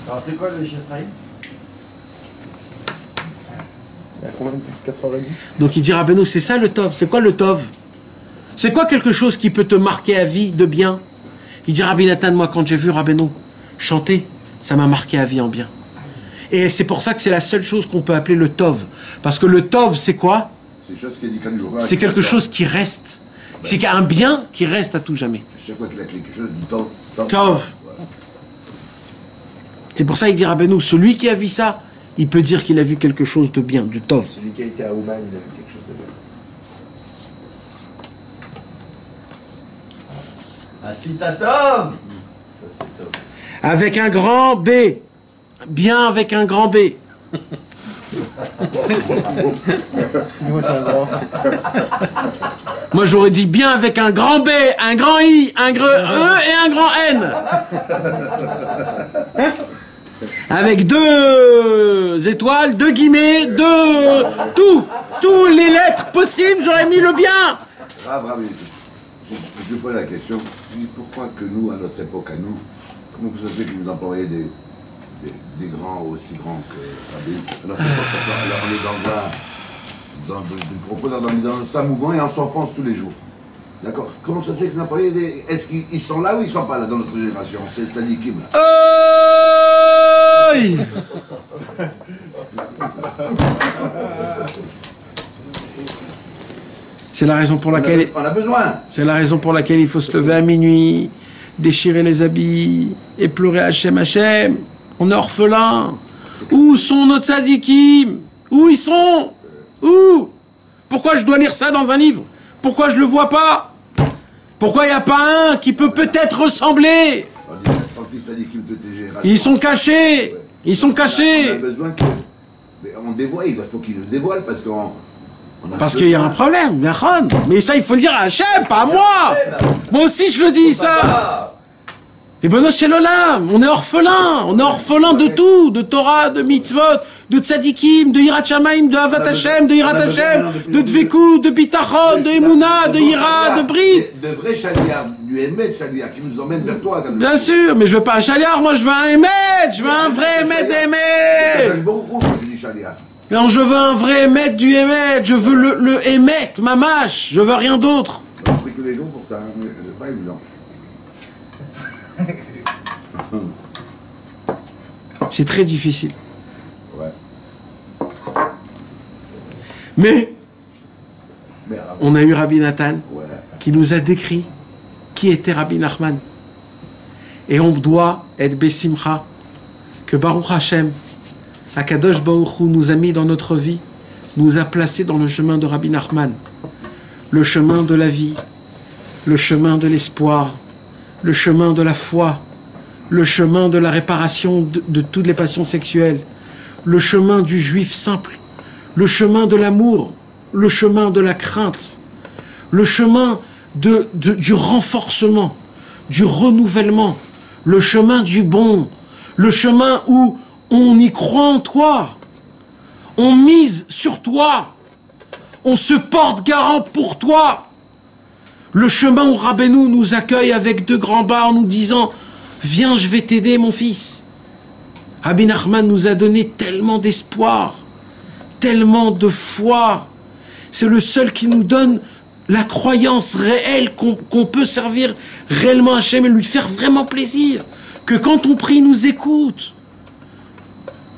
Alors c'est quoi le Eshet Raïl? Il y a combien? 4h30. Donc il dit Rabbeinu, c'est ça le Tov. C'est quoi le Tov? C'est quoi quelque chose qui peut te marquer à vie de bien? Il dit Rabbi Nathan, moi quand j'ai vu Rabbeinu chanter, ça m'a marqué à vie en bien. Et c'est pour ça que c'est la seule chose qu'on peut appeler le Tov. Parce que le Tov, c'est quoi? C'est quelque chose qui reste. C'est un bien qui reste à tout jamais. Chaque fois qu'il a quelque chose, il dit Tov. Tov. C'est pour ça qu'il dit Rabbeinu, celui qui a vu ça, il peut dire qu'il a vu quelque chose de bien, du Tov. Celui qui a été à Ouman, il a vu quelque chose de bien. Ah, si t'as Tov! Ça, c'est Tov. Avec un grand B. Bien avec un grand B. Moi, c'est un grand. Moi, j'aurais dit bien avec un grand B, un grand I, un grand E et un grand N. Avec 2 étoiles, 2 guillemets, tous les lettres possibles, j'aurais mis le bien. Grave, je pose la question, je dis pourquoi que nous, à notre époque, à nous, comment vous savez qu'ils nous employaient des grands aussi grands que Rabbi? Alors on est dans un mouvement et on s'enfonce tous les jours. D'accord? Comment ça se fait qu'ils nous employaient des... Est-ce qu'ils sont là ou ils sont pas là dans notre génération? C'est Stadikim là. Oui. C'est la raison pour laquelle... On a besoin. C'est la raison pour laquelle il faut se lever à minuit, déchirer les habits et pleurer Hachem, Hachem. On est orphelins. Où sont nos tzadikim? Où ils sont? Où? Pourquoi je dois lire ça dans un livre? Pourquoi je le vois pas? Pourquoi il n'y a pas un qui peut peut-être ressembler? Ils sont cachés. Ils sont cachés. On a besoin que... On dévoile, il faut qu'il le dévoile parce qu'on... Parce qu'il y a un problème, mais ça il faut le dire à Hachem, pas à moi. Moi aussi je le dis ça. Et ben c'est l'olam, on est orphelin de tout, de Torah, de mitzvot, de tzadikim, de Yirat Shamayim, de Avat Hashem, de Yirat Hashem, de Dveku, de Bitachon, de Emouna, de Yira, de Brit. De vrais chaliards, du Emet chaliard qui nous emmène vers toi. Bien sûr, mais je veux pas un chaliard, moi je veux un Emet, je veux un vrai Emet d'Emet. Non, je veux un vrai Emet du Emet, je veux le Emet, mamash, je veux rien d'autre. On a pris tous les jours pour ça, mais c'est pas évident. C'est très difficile. Ouais. Mais on a eu Rabbi Nathan qui nous a décrit qui était Rabbi Nachman. Et on doit être Bessimcha que Baruch Hashem, Akadosh Baruch Hu nous a mis dans notre vie, nous a placés dans le chemin de Rabbi Nachman, le chemin de la vie, le chemin de l'espoir, le chemin de la foi, le chemin de la réparation de toutes les passions sexuelles, le chemin du juif simple, le chemin de l'amour, le chemin de la crainte, le chemin du renforcement, du renouvellement, le chemin du bon, le chemin où on y croit en toi, on mise sur toi, on se porte garant pour toi. Le chemin où Rabbeinu nous accueille avec deux grands bas en nous disant « Viens, je vais t'aider, mon fils ». Rabbi Nachman nous a donné tellement d'espoir, tellement de foi. C'est le seul qui nous donne la croyance réelle qu'on peut servir réellement Hachem et lui faire vraiment plaisir. Que quand on prie, il nous écoute.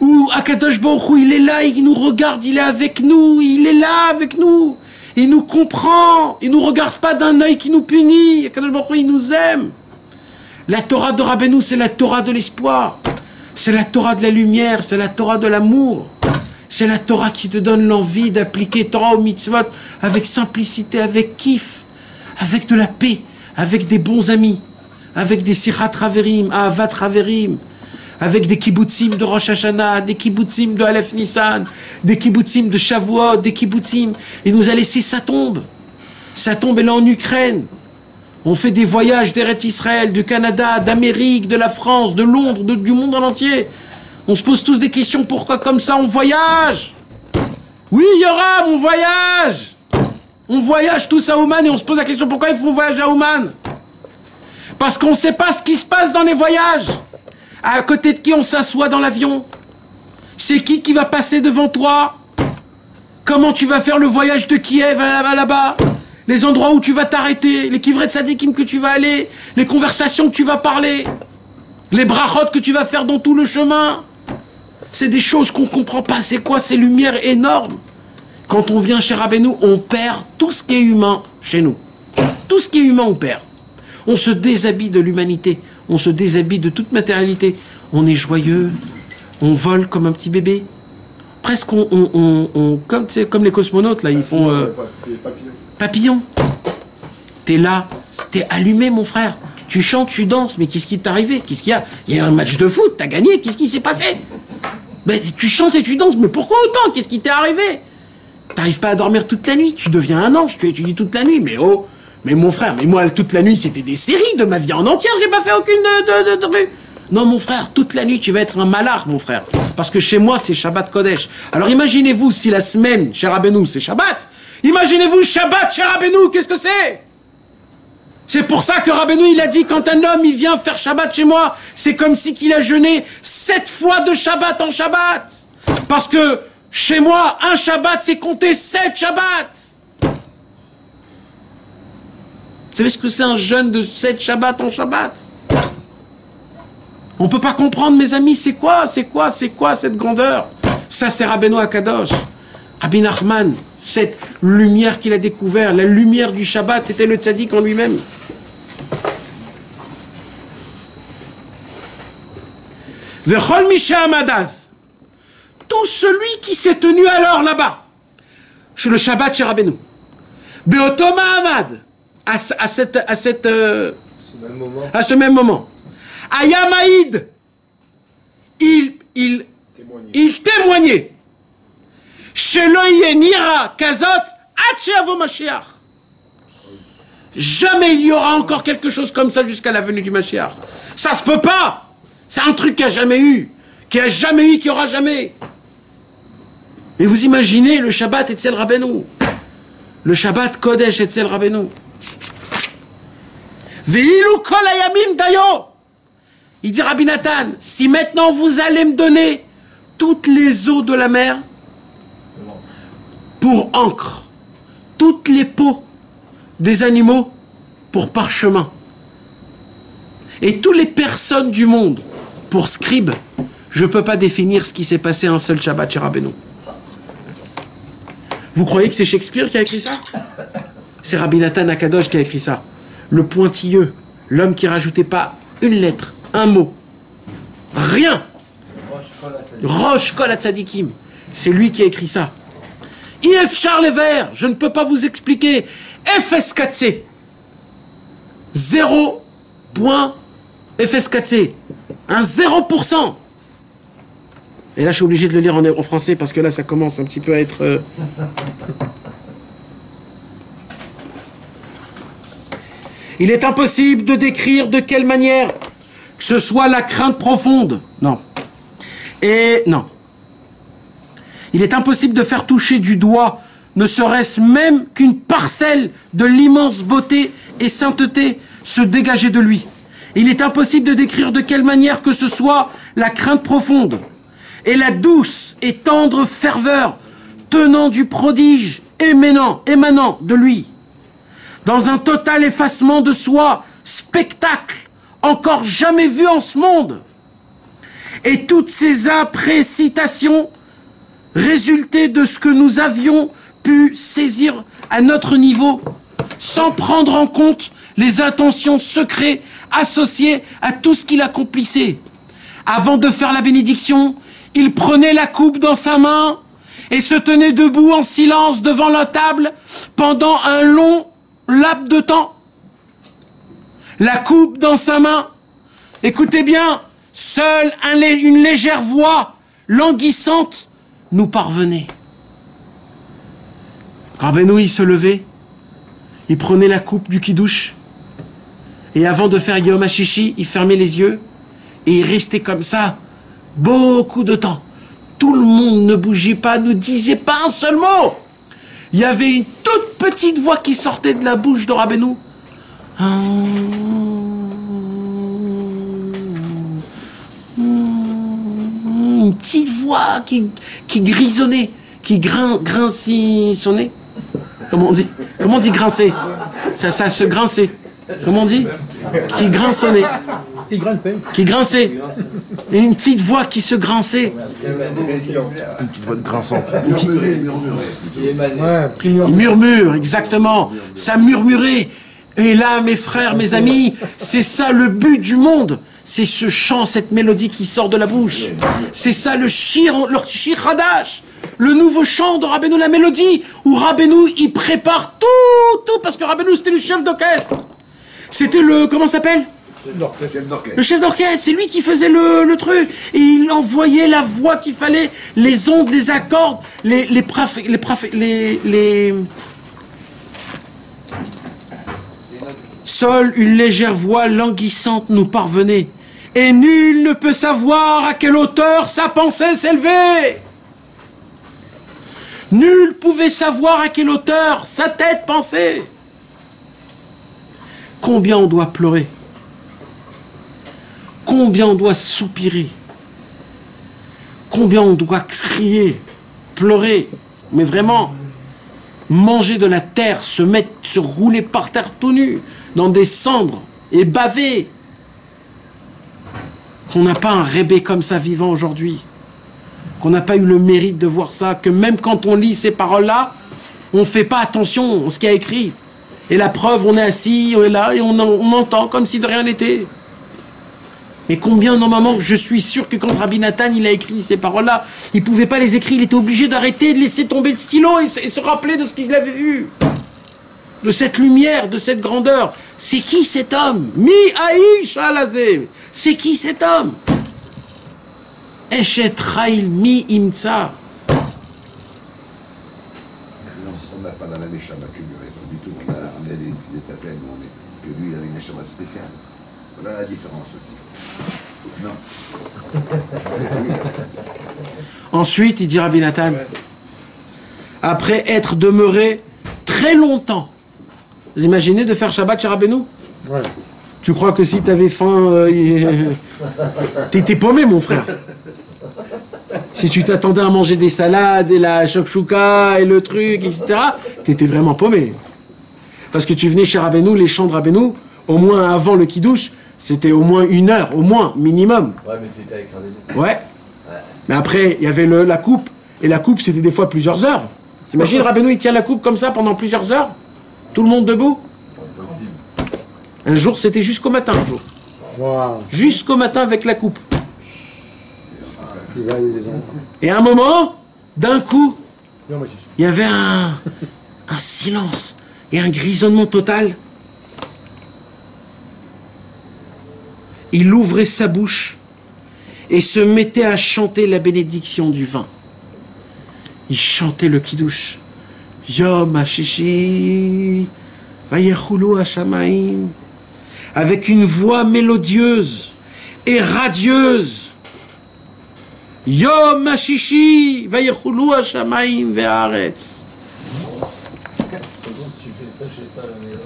Ou Akadosh Baruch Hu, il est là, il nous regarde, il est avec nous, il est là avec nous. Il nous comprend, il ne nous regarde pas d'un œil qui nous punit. Akadosh Baruch Hu, il nous aime. La Torah de Rabbeinu, c'est la Torah de l'espoir. C'est la Torah de la lumière, c'est la Torah de l'amour. C'est la Torah qui te donne l'envie d'appliquer Torah au mitzvot avec simplicité, avec kiff, avec de la paix, avec des bons amis, avec des sichat raverim, ahavat raverim, avec des kibbutzim de Rosh Hashanah, des kibbutzim de Aleph Nissan, des kibbutzim de Shavuot, des kibbutzim. Il nous a laissé sa tombe. Sa tombe est là en Ukraine. On fait des voyages d'Eretz Israël, du Canada, d'Amérique, de la France, de Londres, du monde en entier. On se pose tous des questions, pourquoi comme ça on voyage? Oui, Yoram, on voyage. On voyage tous à Ouman et on se pose la question, pourquoi il faut voyager à Ouman? Parce qu'on ne sait pas ce qui se passe dans les voyages. À côté de qui on s'assoit dans l'avion? C'est qui va passer devant toi? Comment tu vas faire le voyage de Kiev là-bas? Les endroits où tu vas t'arrêter, les kivrets de sadikim que tu vas aller, les conversations que tu vas parler, les brachot que tu vas faire dans tout le chemin. C'est des choses qu'on ne comprend pas. C'est quoi ces lumières énormes? Quand on vient chez Rabbeinu, on perd tout ce qui est humain chez nous. Tout ce qui est humain, on perd. On se déshabille de l'humanité. On se déshabille de toute matérialité. On est joyeux. On vole comme un petit bébé. Presque comme les cosmonautes, là, ils font... Papillon. T'es là. T'es allumé, mon frère. Tu chantes, tu danses. Mais qu'est-ce qui t'est arrivé? Qu'est-ce qu'il y a? Il y a un match de foot. T'as gagné. Qu'est-ce qui s'est passé? Ben, tu chantes et tu danses. Mais pourquoi autant? Qu'est-ce qui t'est arrivé? T'arrives pas à dormir toute la nuit. Tu deviens un ange. Tu étudies toute la nuit. Mais oh... Mais mon frère, mais moi, toute la nuit, c'était des séries de ma vie en entière, j'ai pas fait aucune de... Non, mon frère, toute la nuit, tu vas être un malard, mon frère. Parce que chez moi, c'est Shabbat Kodesh. Alors imaginez-vous si la semaine, chez Rabbeinu, c'est Shabbat. Imaginez-vous Shabbat chez Rabbeinu, qu'est-ce que c'est? C'est pour ça que Rabbeinu, il a dit, quand un homme, il vient faire Shabbat chez moi, c'est comme si qu'il a jeûné 7 fois de Shabbat en Shabbat. Parce que, chez moi, un Shabbat, c'est compter 7 Shabbats. Vous savez ce que c'est un jeûne de 7 Shabbats en Shabbat? On ne peut pas comprendre, mes amis, c'est quoi cette grandeur? Ça, c'est Rabbeinu Akadosh. Rabbi Nachman, cette lumière qu'il a découvert, la lumière du Shabbat, c'était le tzaddik en lui-même. Vechol Misha Amadaz. Tout celui qui s'est tenu alors là-bas, chez le Shabbat chez Rabbeinu. Beotoma Amad, à ce même moment. Ayamaïd, il témoignait. Sheloye Nira Kazot Atcheavo Mashiach. Jamais il y aura encore quelque chose comme ça jusqu'à la venue du Mashiach. Ça se peut pas. C'est un truc qu'il n'y a jamais eu. Qu'il n'y a jamais eu, qu'il n'y aura jamais. Mais vous imaginez le Shabbat Etzel Rabbeinu. Le Shabbat Kodesh Etzel Rabbeinu. Ve'ilu kol hayamim dayo. Il dit Rabbi Nathan, si maintenant vous allez me donner toutes les eaux de la mer pour encre, toutes les peaux des animaux pour parchemin, et toutes les personnes du monde pour scribe, je ne peux pas définir ce qui s'est passé un seul Shabbat chez Rabbeinu. Vous croyez que c'est Shakespeare qui a écrit ça? C'est Rabbi Nathan Akadosh qui a écrit ça. Le pointilleux, l'homme qui rajoutait pas une lettre, un mot, rien. Rosh Kol Hatzadikim. C'est lui qui a écrit ça. IF Charles Vert, je ne peux pas vous expliquer. FS4C. 0.FS4C. Un 0%. Et là, je suis obligé de le lire en français parce que là, ça commence un petit peu à être... Il est impossible de décrire de quelle manière que ce soit la crainte profonde. Non. Et non. Il est impossible de faire toucher du doigt, ne serait-ce même qu'une parcelle de l'immense beauté et sainteté se dégager de lui. Il est impossible de décrire de quelle manière que ce soit la crainte profonde et la douce et tendre ferveur tenant du prodige émanant de lui. Dans un total effacement de soi, spectacle encore jamais vu en ce monde. Et toutes ces appréciations résultaient de ce que nous avions pu saisir à notre niveau, sans prendre en compte les intentions secrètes associées à tout ce qu'il accomplissait. Avant de faire la bénédiction, il prenait la coupe dans sa main et se tenait debout en silence devant la table pendant un long laps de temps. La coupe dans sa main. Écoutez bien, seule une légère voix languissante nous parvenait. Rabbeinu, il se levait, il prenait la coupe du kidouche, et avant de faire Yom HaShishi, il fermait les yeux, et il restait comme ça beaucoup de temps. Tout le monde ne bougeait pas, ne disait pas un seul mot. Il y avait une toute petite voix qui sortait de la bouche de Rabbeinu. Une petite voix qui grisonnait, qui grinçait. Comment on dit grincer? Ça se grinçait. Comment on dit? Qui grinçonnait. Qui grinçait. Une petite voix qui se grinçait. Une petite voix de grinçante. Il murmure, exactement. Ça murmurait. Et là, mes frères, mes amis, c'est ça le but du monde. C'est ce chant, cette mélodie qui sort de la bouche. C'est ça le shir Hadash. Le nouveau chant de Rabbeinu, la mélodie, où Rabbeinu, il prépare tout, parce que Rabbeinu, c'était le chef d'orchestre. C'était le, comment ça s'appelle? Le chef d'orchestre, c'est lui qui faisait le truc. Et il envoyait la voix qu'il fallait, les ondes, les accords, Seule une légère voix languissante nous parvenait. Et nul ne peut savoir à quelle hauteur sa pensée s'élevait. Nul pouvait savoir à quelle hauteur sa tête pensait. Combien on doit pleurer. Combien on doit soupirer. Combien on doit crier, pleurer. Mais vraiment, manger de la terre, se rouler par terre tout nu, dans des cendres, et baver. qu'on n'a pas un rébé comme ça vivant aujourd'hui, qu'on n'a pas eu le mérite de voir ça, que même quand on lit ces paroles-là, on ne fait pas attention à ce qu'il y a écrit. Et la preuve, on est assis, on est là, et on entend comme si de rien n'était. Mais combien, normalement, je suis sûr que quand Rabbi Nathan, il a écrit ces paroles-là, il ne pouvait pas les écrire, il était obligé d'arrêter, de laisser tomber le stylo et se rappeler de ce qu'il avait vu. De cette lumière, de cette grandeur. C'est qui cet homme? Mi Aïch Alazé. C'est qui cet homme? Eshet Raïl Mi Imtsa. Non, on n'a pas la même neshama que lui, du tout. On a des petits étapels, que lui, il avait une neshama spéciale. Voilà la différence aussi. Non. Ensuite, il dit Rabbi Nathan, après être demeuré très longtemps, vous imaginez de faire Shabbat chez Rabbeinu? Ouais. Tu crois que si tu avais faim, t'étais paumé, mon frère. Si tu t'attendais à manger des salades et la shakshuka et le truc, etc., t'étais vraiment paumé. Parce que tu venais chez Rabbeinu, les chants de Rabbeinu, au moins avant le kiddush, c'était au moins 1 heure, au moins, minimum. Ouais, mais t'étais écrasé. Ouais. Mais après, il y avait la coupe. Et la coupe, c'était des fois plusieurs heures. T'imagines, Rabbeinu, il tient la coupe comme ça pendant plusieurs heures? Tout le monde debout? Impossible. Un jour, c'était jusqu'au matin, un jour. Waouh. Jusqu'au matin avec la coupe. Il va aller les enfants. Et à un moment, d'un coup, Non, moi, j'ai- il y avait un silence et un grisonnement total. Il ouvrait sa bouche et se mettait à chanter la bénédiction du vin. Il chantait le kiddush. Yom HaShishi, Vayechulu HaShamayim, avec une voix mélodieuse et radieuse. Yom HaShishi, Vayechulu HaShamayim ve'aretz. Tu fais ça chez toi à la maison.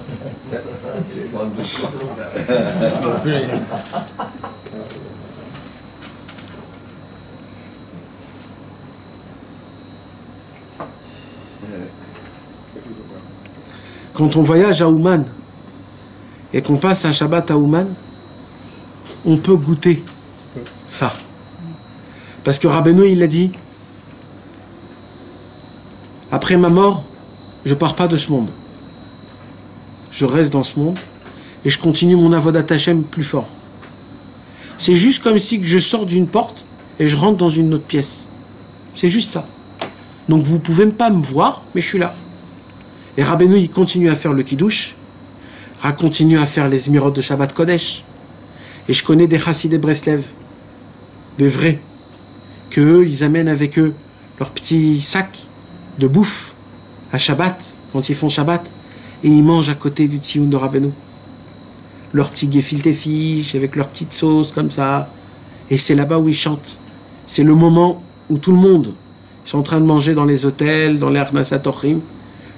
Quand on voyage à Ouman et qu'on passe un Shabbat à Ouman, on peut goûter ça. Parce que Rabbeinu, il a dit, après ma mort, je pars pas de ce monde. Je reste dans ce monde et je continue mon avodat Hashem plus fort. C'est juste comme si je sors d'une porte et je rentre dans une autre pièce. C'est juste ça. Donc vous pouvez pas me voir, mais je suis là. Et Rabbeinu, il continue à faire le kiddush, continue à faire les Zmirot de Shabbat Kodesh. Et je connais des chassidés Breslev, des vrais, que eux, ils amènent avec eux leur petit sac de bouffe à Shabbat, quand ils font Shabbat, et ils mangent à côté du tzioun de Rabbeinu. Leur petit gefilte fiche, avec leur petite sauce, comme ça. Et c'est là-bas où ils chantent. C'est le moment où tout le monde, ils sont en train de manger dans les hôtels, dans les Arnasat Ochrim.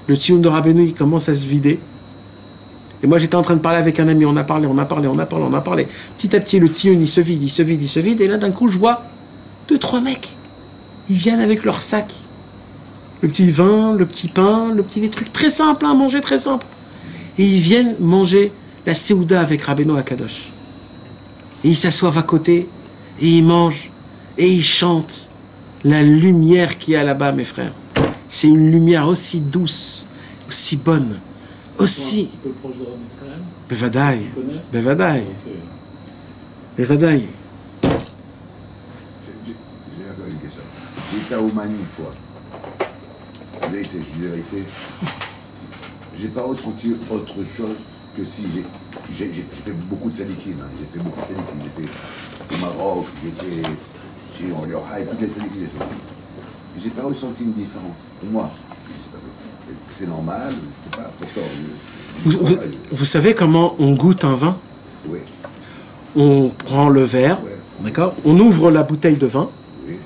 Le tzioun de Rabbeinu, il commence à se vider. Et moi, j'étais en train de parler avec un ami, on a parlé. Petit à petit, le tzioun, il se vide. Et là, d'un coup, je vois 2-3 mecs. Ils viennent avec leur sac. Le petit vin, le petit pain, des trucs très simples à manger, très simples. Et ils viennent manger la Seouda avec Rabbeinu Akadosh. Et ils s'assoivent à côté, et ils mangent, et ils chantent. La lumière qu'il y a là-bas, mes frères. C'est une lumière aussi douce, aussi bonne, aussi... Un petit peu proche de Rabbi Israël. Bevadaï, Tu connais Bevadaï, Ok. Bevadaï. J'ai encore une question. J'ai été à Ouman une fois. La vérité, je dis la vérité. J'ai pas ressenti autre chose que si j'ai fait beaucoup de sadikim. Hein. J'ai fait beaucoup de sadikim. J'ai fait au Maroc, j'étais chez Orléoha et toutes les sadikim j'ai fait. J'ai pas ressenti une différence. Pour moi, je sais pas. Est-ce que c'est normal? C'est pas pourtant. Vous savez comment on goûte un vin? Oui, On prend le verre, ouais, d'accord? On ouvre la bouteille de vin. oui.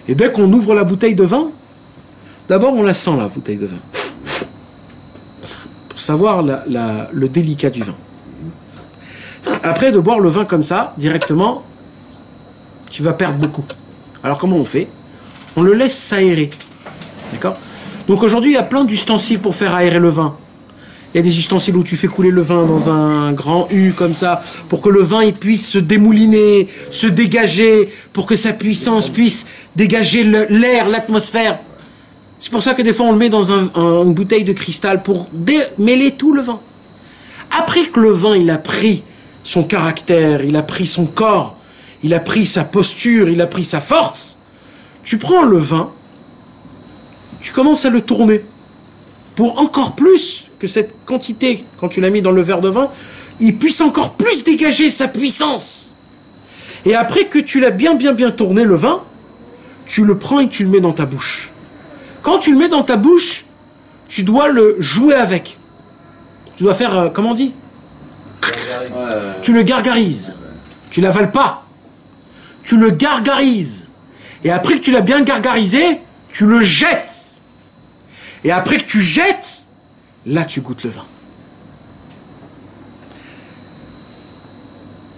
Et dès qu'on ouvre la bouteille de vin, d'abord on la sent, la bouteille de vin. Pour savoir le délicat du vin. Après de boire le vin comme ça, directement, tu vas perdre beaucoup. Alors comment on fait? On le laisse s'aérer. D'accord? Donc aujourd'hui, il y a plein d'ustensiles pour faire aérer le vin. Il y a des ustensiles où tu fais couler le vin dans un grand U comme ça, pour que le vin il puisse se démouliner, se dégager, pour que sa puissance puisse dégager l'air, l'atmosphère. C'est pour ça que des fois on le met dans une bouteille de cristal pour démêler tout le vin. Après que le vin il a pris son caractère, il a pris son corps, il a pris sa posture, il a pris sa force, tu prends le vin, tu commences à le tourner pour encore plus que cette quantité, quand tu l'as mis dans le verre de vin, il puisse encore plus dégager sa puissance. Et après que tu l'as bien tourné le vin, tu le prends et tu le mets dans ta bouche. Quand tu le mets dans ta bouche, tu dois le jouer avec. Tu dois faire, comment on dit ? Tu le gargarises. Tu l'avales pas. Tu le gargarises. Et après que tu l'as bien gargarisé, tu le jettes. Et après que tu jettes, là tu goûtes le vin.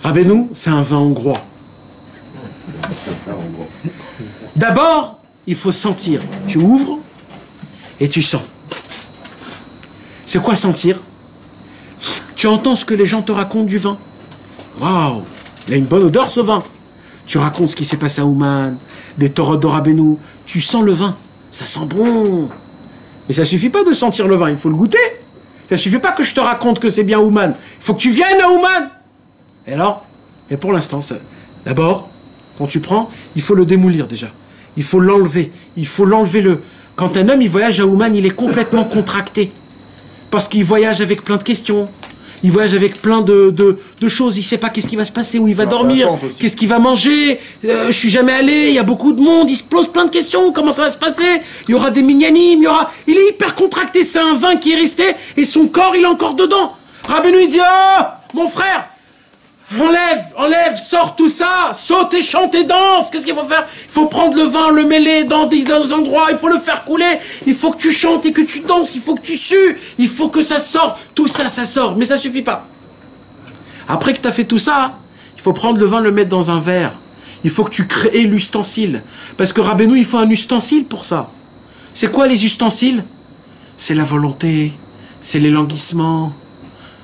Rabbeinu, c'est un vin hongrois. D'abord, il faut sentir. Tu ouvres et tu sens. C'est quoi sentir ? Tu entends ce que les gens te racontent du vin. Waouh, il a une bonne odeur ce vin. Tu racontes ce qui s'est passé à Ouman, des Torot de Rabbeinu. Tu sens le vin, ça sent bon. Mais ça suffit pas de sentir le vin, il faut le goûter. Ça suffit pas que je te raconte que c'est bien Ouman. Il faut que tu viennes à Ouman. Et alors, et pour l'instant, d'abord, quand tu prends, il faut le démoulir déjà. Il faut l'enlever. Il faut l'enlever le. Quand un homme il voyage à Ouman, il est complètement contracté. Parce qu'il voyage avec plein de questions. Il voyage avec plein de choses. Il ne sait pas qu'est-ce qui va se passer, où il va dormir, qu'est-ce qu'il va manger. Je suis jamais allé, il y a beaucoup de monde, il se pose plein de questions. Comment ça va se passer? Il y aura des minyanim, il y aura... Il est hyper contracté, c'est un vin qui est resté et son corps, il est encore dedans. Rabbeinu, il dit, oh, mon frère, enlève, sors tout ça, saute et chante et danse. Qu'est-ce qu'il faut faire? Il faut prendre le vin, le mêler dans des endroits, il faut le faire couler, il faut que tu chantes et que tu danses, il faut que tu sues, il faut que ça sorte. Tout ça, ça sort, mais ça suffit pas. Après que tu as fait tout ça, il faut prendre le vin, le mettre dans un verre. Il faut que tu crées l'ustensile. Parce que Rabbeinu, il faut un ustensile pour ça. C'est quoi les ustensiles? C'est la volonté, c'est l'élanguissement.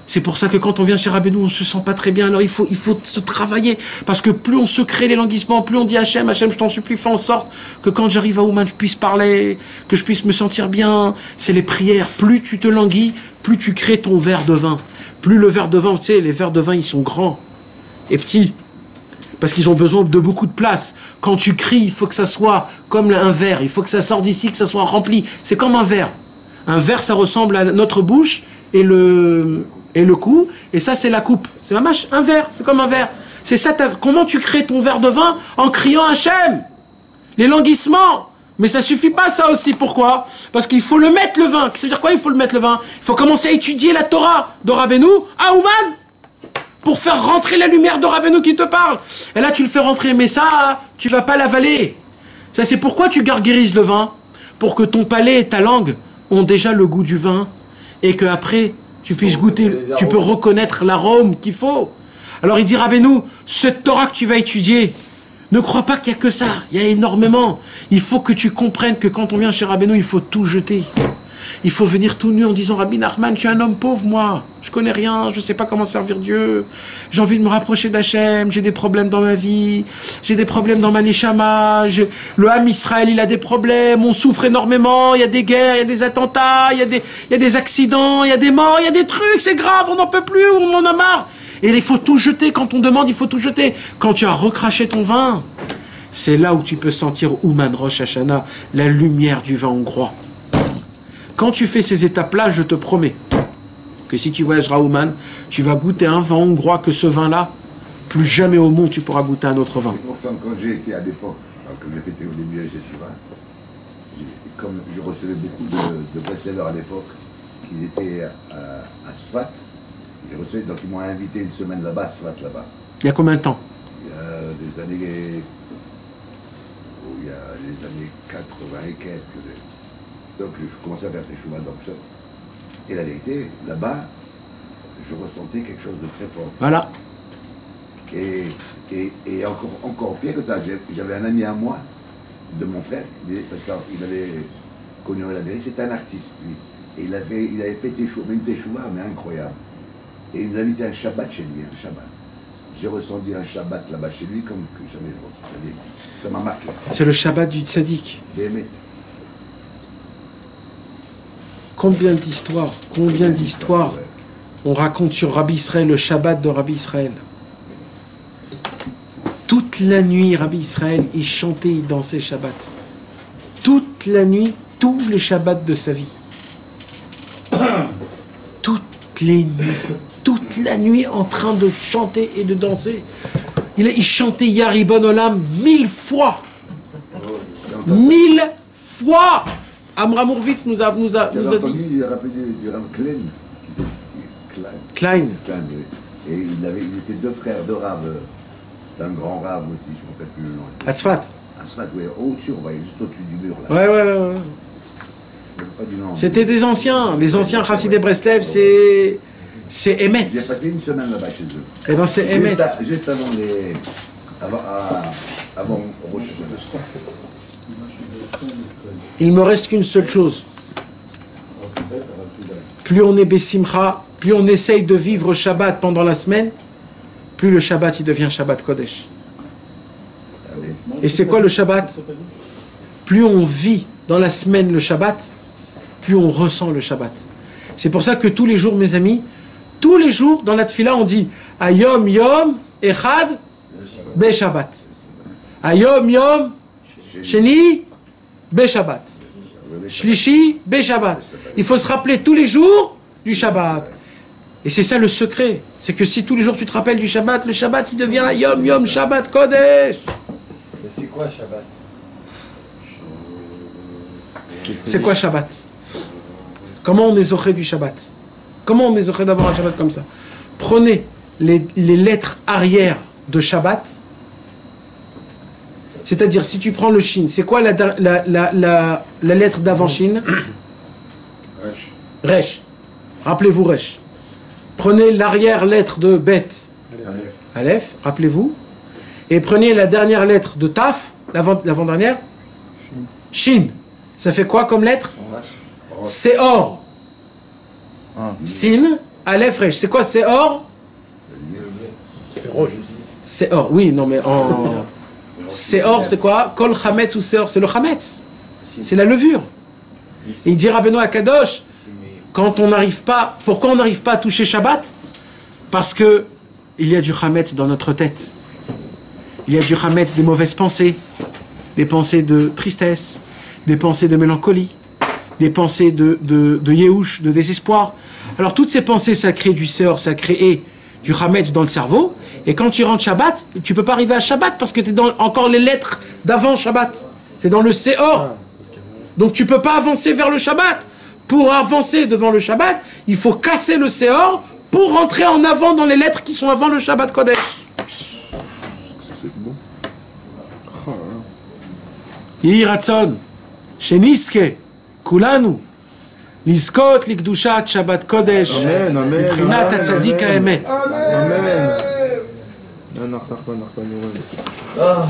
C'est pour ça que quand on vient chez Rabbeinu, on ne se sent pas très bien. Alors il faut se travailler. Parce que plus on se crée l'élanguissement, plus on dit Hachem, je t'en supplie, fais en sorte que quand j'arrive à Ouman, je puisse parler, que je puisse me sentir bien. C'est les prières. Plus tu te languis, plus tu crées ton verre de vin. Plus le verre de vin, tu sais, les verres de vin, ils sont grands et petits. Parce qu'ils ont besoin de beaucoup de place. Quand tu cries, il faut que ça soit comme un verre. Il faut que ça sorte d'ici, que ça soit rempli. C'est comme un verre. Un verre, ça ressemble à notre bouche et le cou, et ça c'est la coupe. C'est un verre, c'est comme un verre. C'est ça, comment tu crées ton verre de vin? En criant Hachem. L'élanguissement. Mais ça suffit pas ça aussi, pourquoi? Parce qu'il faut le mettre le vin. Ça veut dire quoi il faut le mettre le vin? Il faut commencer à étudier la Torah de Rabbeinu à Ouman pour faire rentrer la lumière de Rabbeinu qui te parle. Et là tu le fais rentrer, mais ça, tu vas pas l'avaler. Ça c'est pourquoi tu gargarises le vin? Pour que ton palais et ta langue ont déjà le goût du vin, et que après tu puisses goûter, tu peux reconnaître l'arôme qu'il faut. Alors il dit Rabbeinu, cette Torah que tu vas étudier, ne crois pas qu'il n'y a que ça, il y a énormément. Il faut que tu comprennes que quand on vient chez Rabbeinu, il faut tout jeter. Il faut venir tout nu en disant Rabbi Nachman, je suis un homme pauvre moi, je connais rien, je ne sais pas comment servir Dieu, j'ai envie de me rapprocher d'Hachem, j'ai des problèmes dans ma vie, j'ai des problèmes dans ma neshama, le Ham Israël il a des problèmes, on souffre énormément, il y a des guerres, il y a des attentats, il y a des accidents, il y a des morts, il y a des trucs, c'est grave, on n'en peut plus, on en a marre. Et il faut tout jeter, quand on demande il faut tout jeter. Quand tu as recraché ton vin, c'est là où tu peux sentir Ouman Rosh Hashanah, la lumière du vin hongrois. Quand tu fais ces étapes-là, je te promets que si tu voyageras à Ouman, tu vas goûter un vin hongrois que ce vin-là, plus jamais au monde tu pourras goûter un autre vin. Pourtant, quand j'ai été à l'époque, comme j'ai fait au début avec Yeshiva, comme je recevais beaucoup de best-sellers à l'époque, qui étaient à Sfat, donc ils m'ont invité une semaine là-bas, à Sfat là-bas. Il y a combien de temps? Il y a des années... Il y a les années 80 et quelques. Donc je commençais à faire des chemins dans ça. Et la vérité, là-bas, je ressentais quelque chose de très fort. Voilà. Et encore pire que ça, j'avais un ami à moi, de mon frère, parce qu'il avait connu la vérité, c'était un artiste, lui. Et il avait fait une teshuva, mais incroyable. Et il nous a invité un Shabbat chez lui, un Shabbat. J'ai ressenti un Shabbat là-bas chez lui comme que jamais je ressenti. Ça m'a marqué. C'est le Shabbat du tzaddik. Béhémet. Combien d'histoires on raconte sur Rabbi Israël, le Shabbat de Rabbi Israël. Toute la nuit, Rabbi Israël, il chantait, il dansait Shabbat. Toute la nuit, tous les Shabbats de sa vie. Toute la nuit en train de chanter et de danser. Il chantait Yaribon Olam 1000 fois. 1000 fois. Amram Hourvitz nous a dit. J'ai entendu, il a rappelé du Rav Klein, qui s'est Klein. Oui. Et il était deux frères, deux raves, d'un grand rave aussi, je ne me rappelle plus le nom. Atzfat. Asfat, oui, au-dessus, on voyait juste au-dessus du mur là. Ouais. Je me rappelle pas du nom. C'était des anciens. Les anciens Chassidé Breslev, c'est Emet. J'ai passé une semaine là-bas chez eux. Eh ben c'est Emet. Juste avant les. Avant Rosh Hashanah. Il me reste qu'une seule chose. Plus on est Bessimcha, plus on essaye de vivre Shabbat pendant la semaine, plus le Shabbat il devient Shabbat Kodesh. Allez. Et c'est quoi le Shabbat? Plus on vit dans la semaine le Shabbat, plus on ressent le Shabbat. C'est pour ça que tous les jours, mes amis, tous les jours dans la tfila, on dit Ayom Yom Echad Be Shabbat. Ayom Yom Sheni Be Shabbat. Shlishi Be Shabbat. Il faut se rappeler tous les jours du Shabbat. Et c'est ça le secret. C'est que si tous les jours tu te rappelles du Shabbat, le Shabbat il devient Ayom Yom Shabbat Kodesh. Mais c'est quoi Shabbat? C'est quoi Shabbat? Comment on est zoché du Shabbat? Comment on est zoché d'avoir un Shabbat comme ça? Prenez les lettres arrière de Shabbat. C'est-à-dire, si tu prends le Shin, c'est quoi la lettre d'avant Shin? Resh. Rappelez-vous Resh. Prenez l'arrière lettre de Bet. Aleph, rappelez-vous. Et prenez la dernière lettre de Taf, l'avant-dernière. Shin. Ça fait quoi comme lettre? Seor. Sin, Aleph, Resh. C'est quoi Seor? Seor, oui, non mais en... Seor, c'est quoi? Kol Chametz ou Seor? C'est le Chametz. C'est la levure. Et il dit Rabbeinu Akadosh, quand on n'arrive pas... Pourquoi on n'arrive pas à toucher Shabbat? Parce que il y a du Chametz dans notre tête. Il y a du Chametz, des mauvaises pensées, des pensées de tristesse, des pensées de mélancolie, des pensées de Yehush, de désespoir. Alors toutes ces pensées, ça crée du Seor, ça crée du Chametz dans le cerveau. Et quand tu rentres Shabbat, tu peux pas arriver à Shabbat parce que tu es dans encore les lettres d'avant Shabbat. Tu es dans le Seor. Donc tu peux pas avancer vers le Shabbat. Pour avancer devant le Shabbat, il faut casser le Seor pour rentrer en avant dans les lettres qui sont avant le Shabbat Kodesh. C'est bon. Yehi Ratzon, Sheniske, Kulanu, Lizkot Likdushat Shabbat Kodesh, Amen, amen, B'chinat amen, Hatzadik amen. Ha'emet. Amen.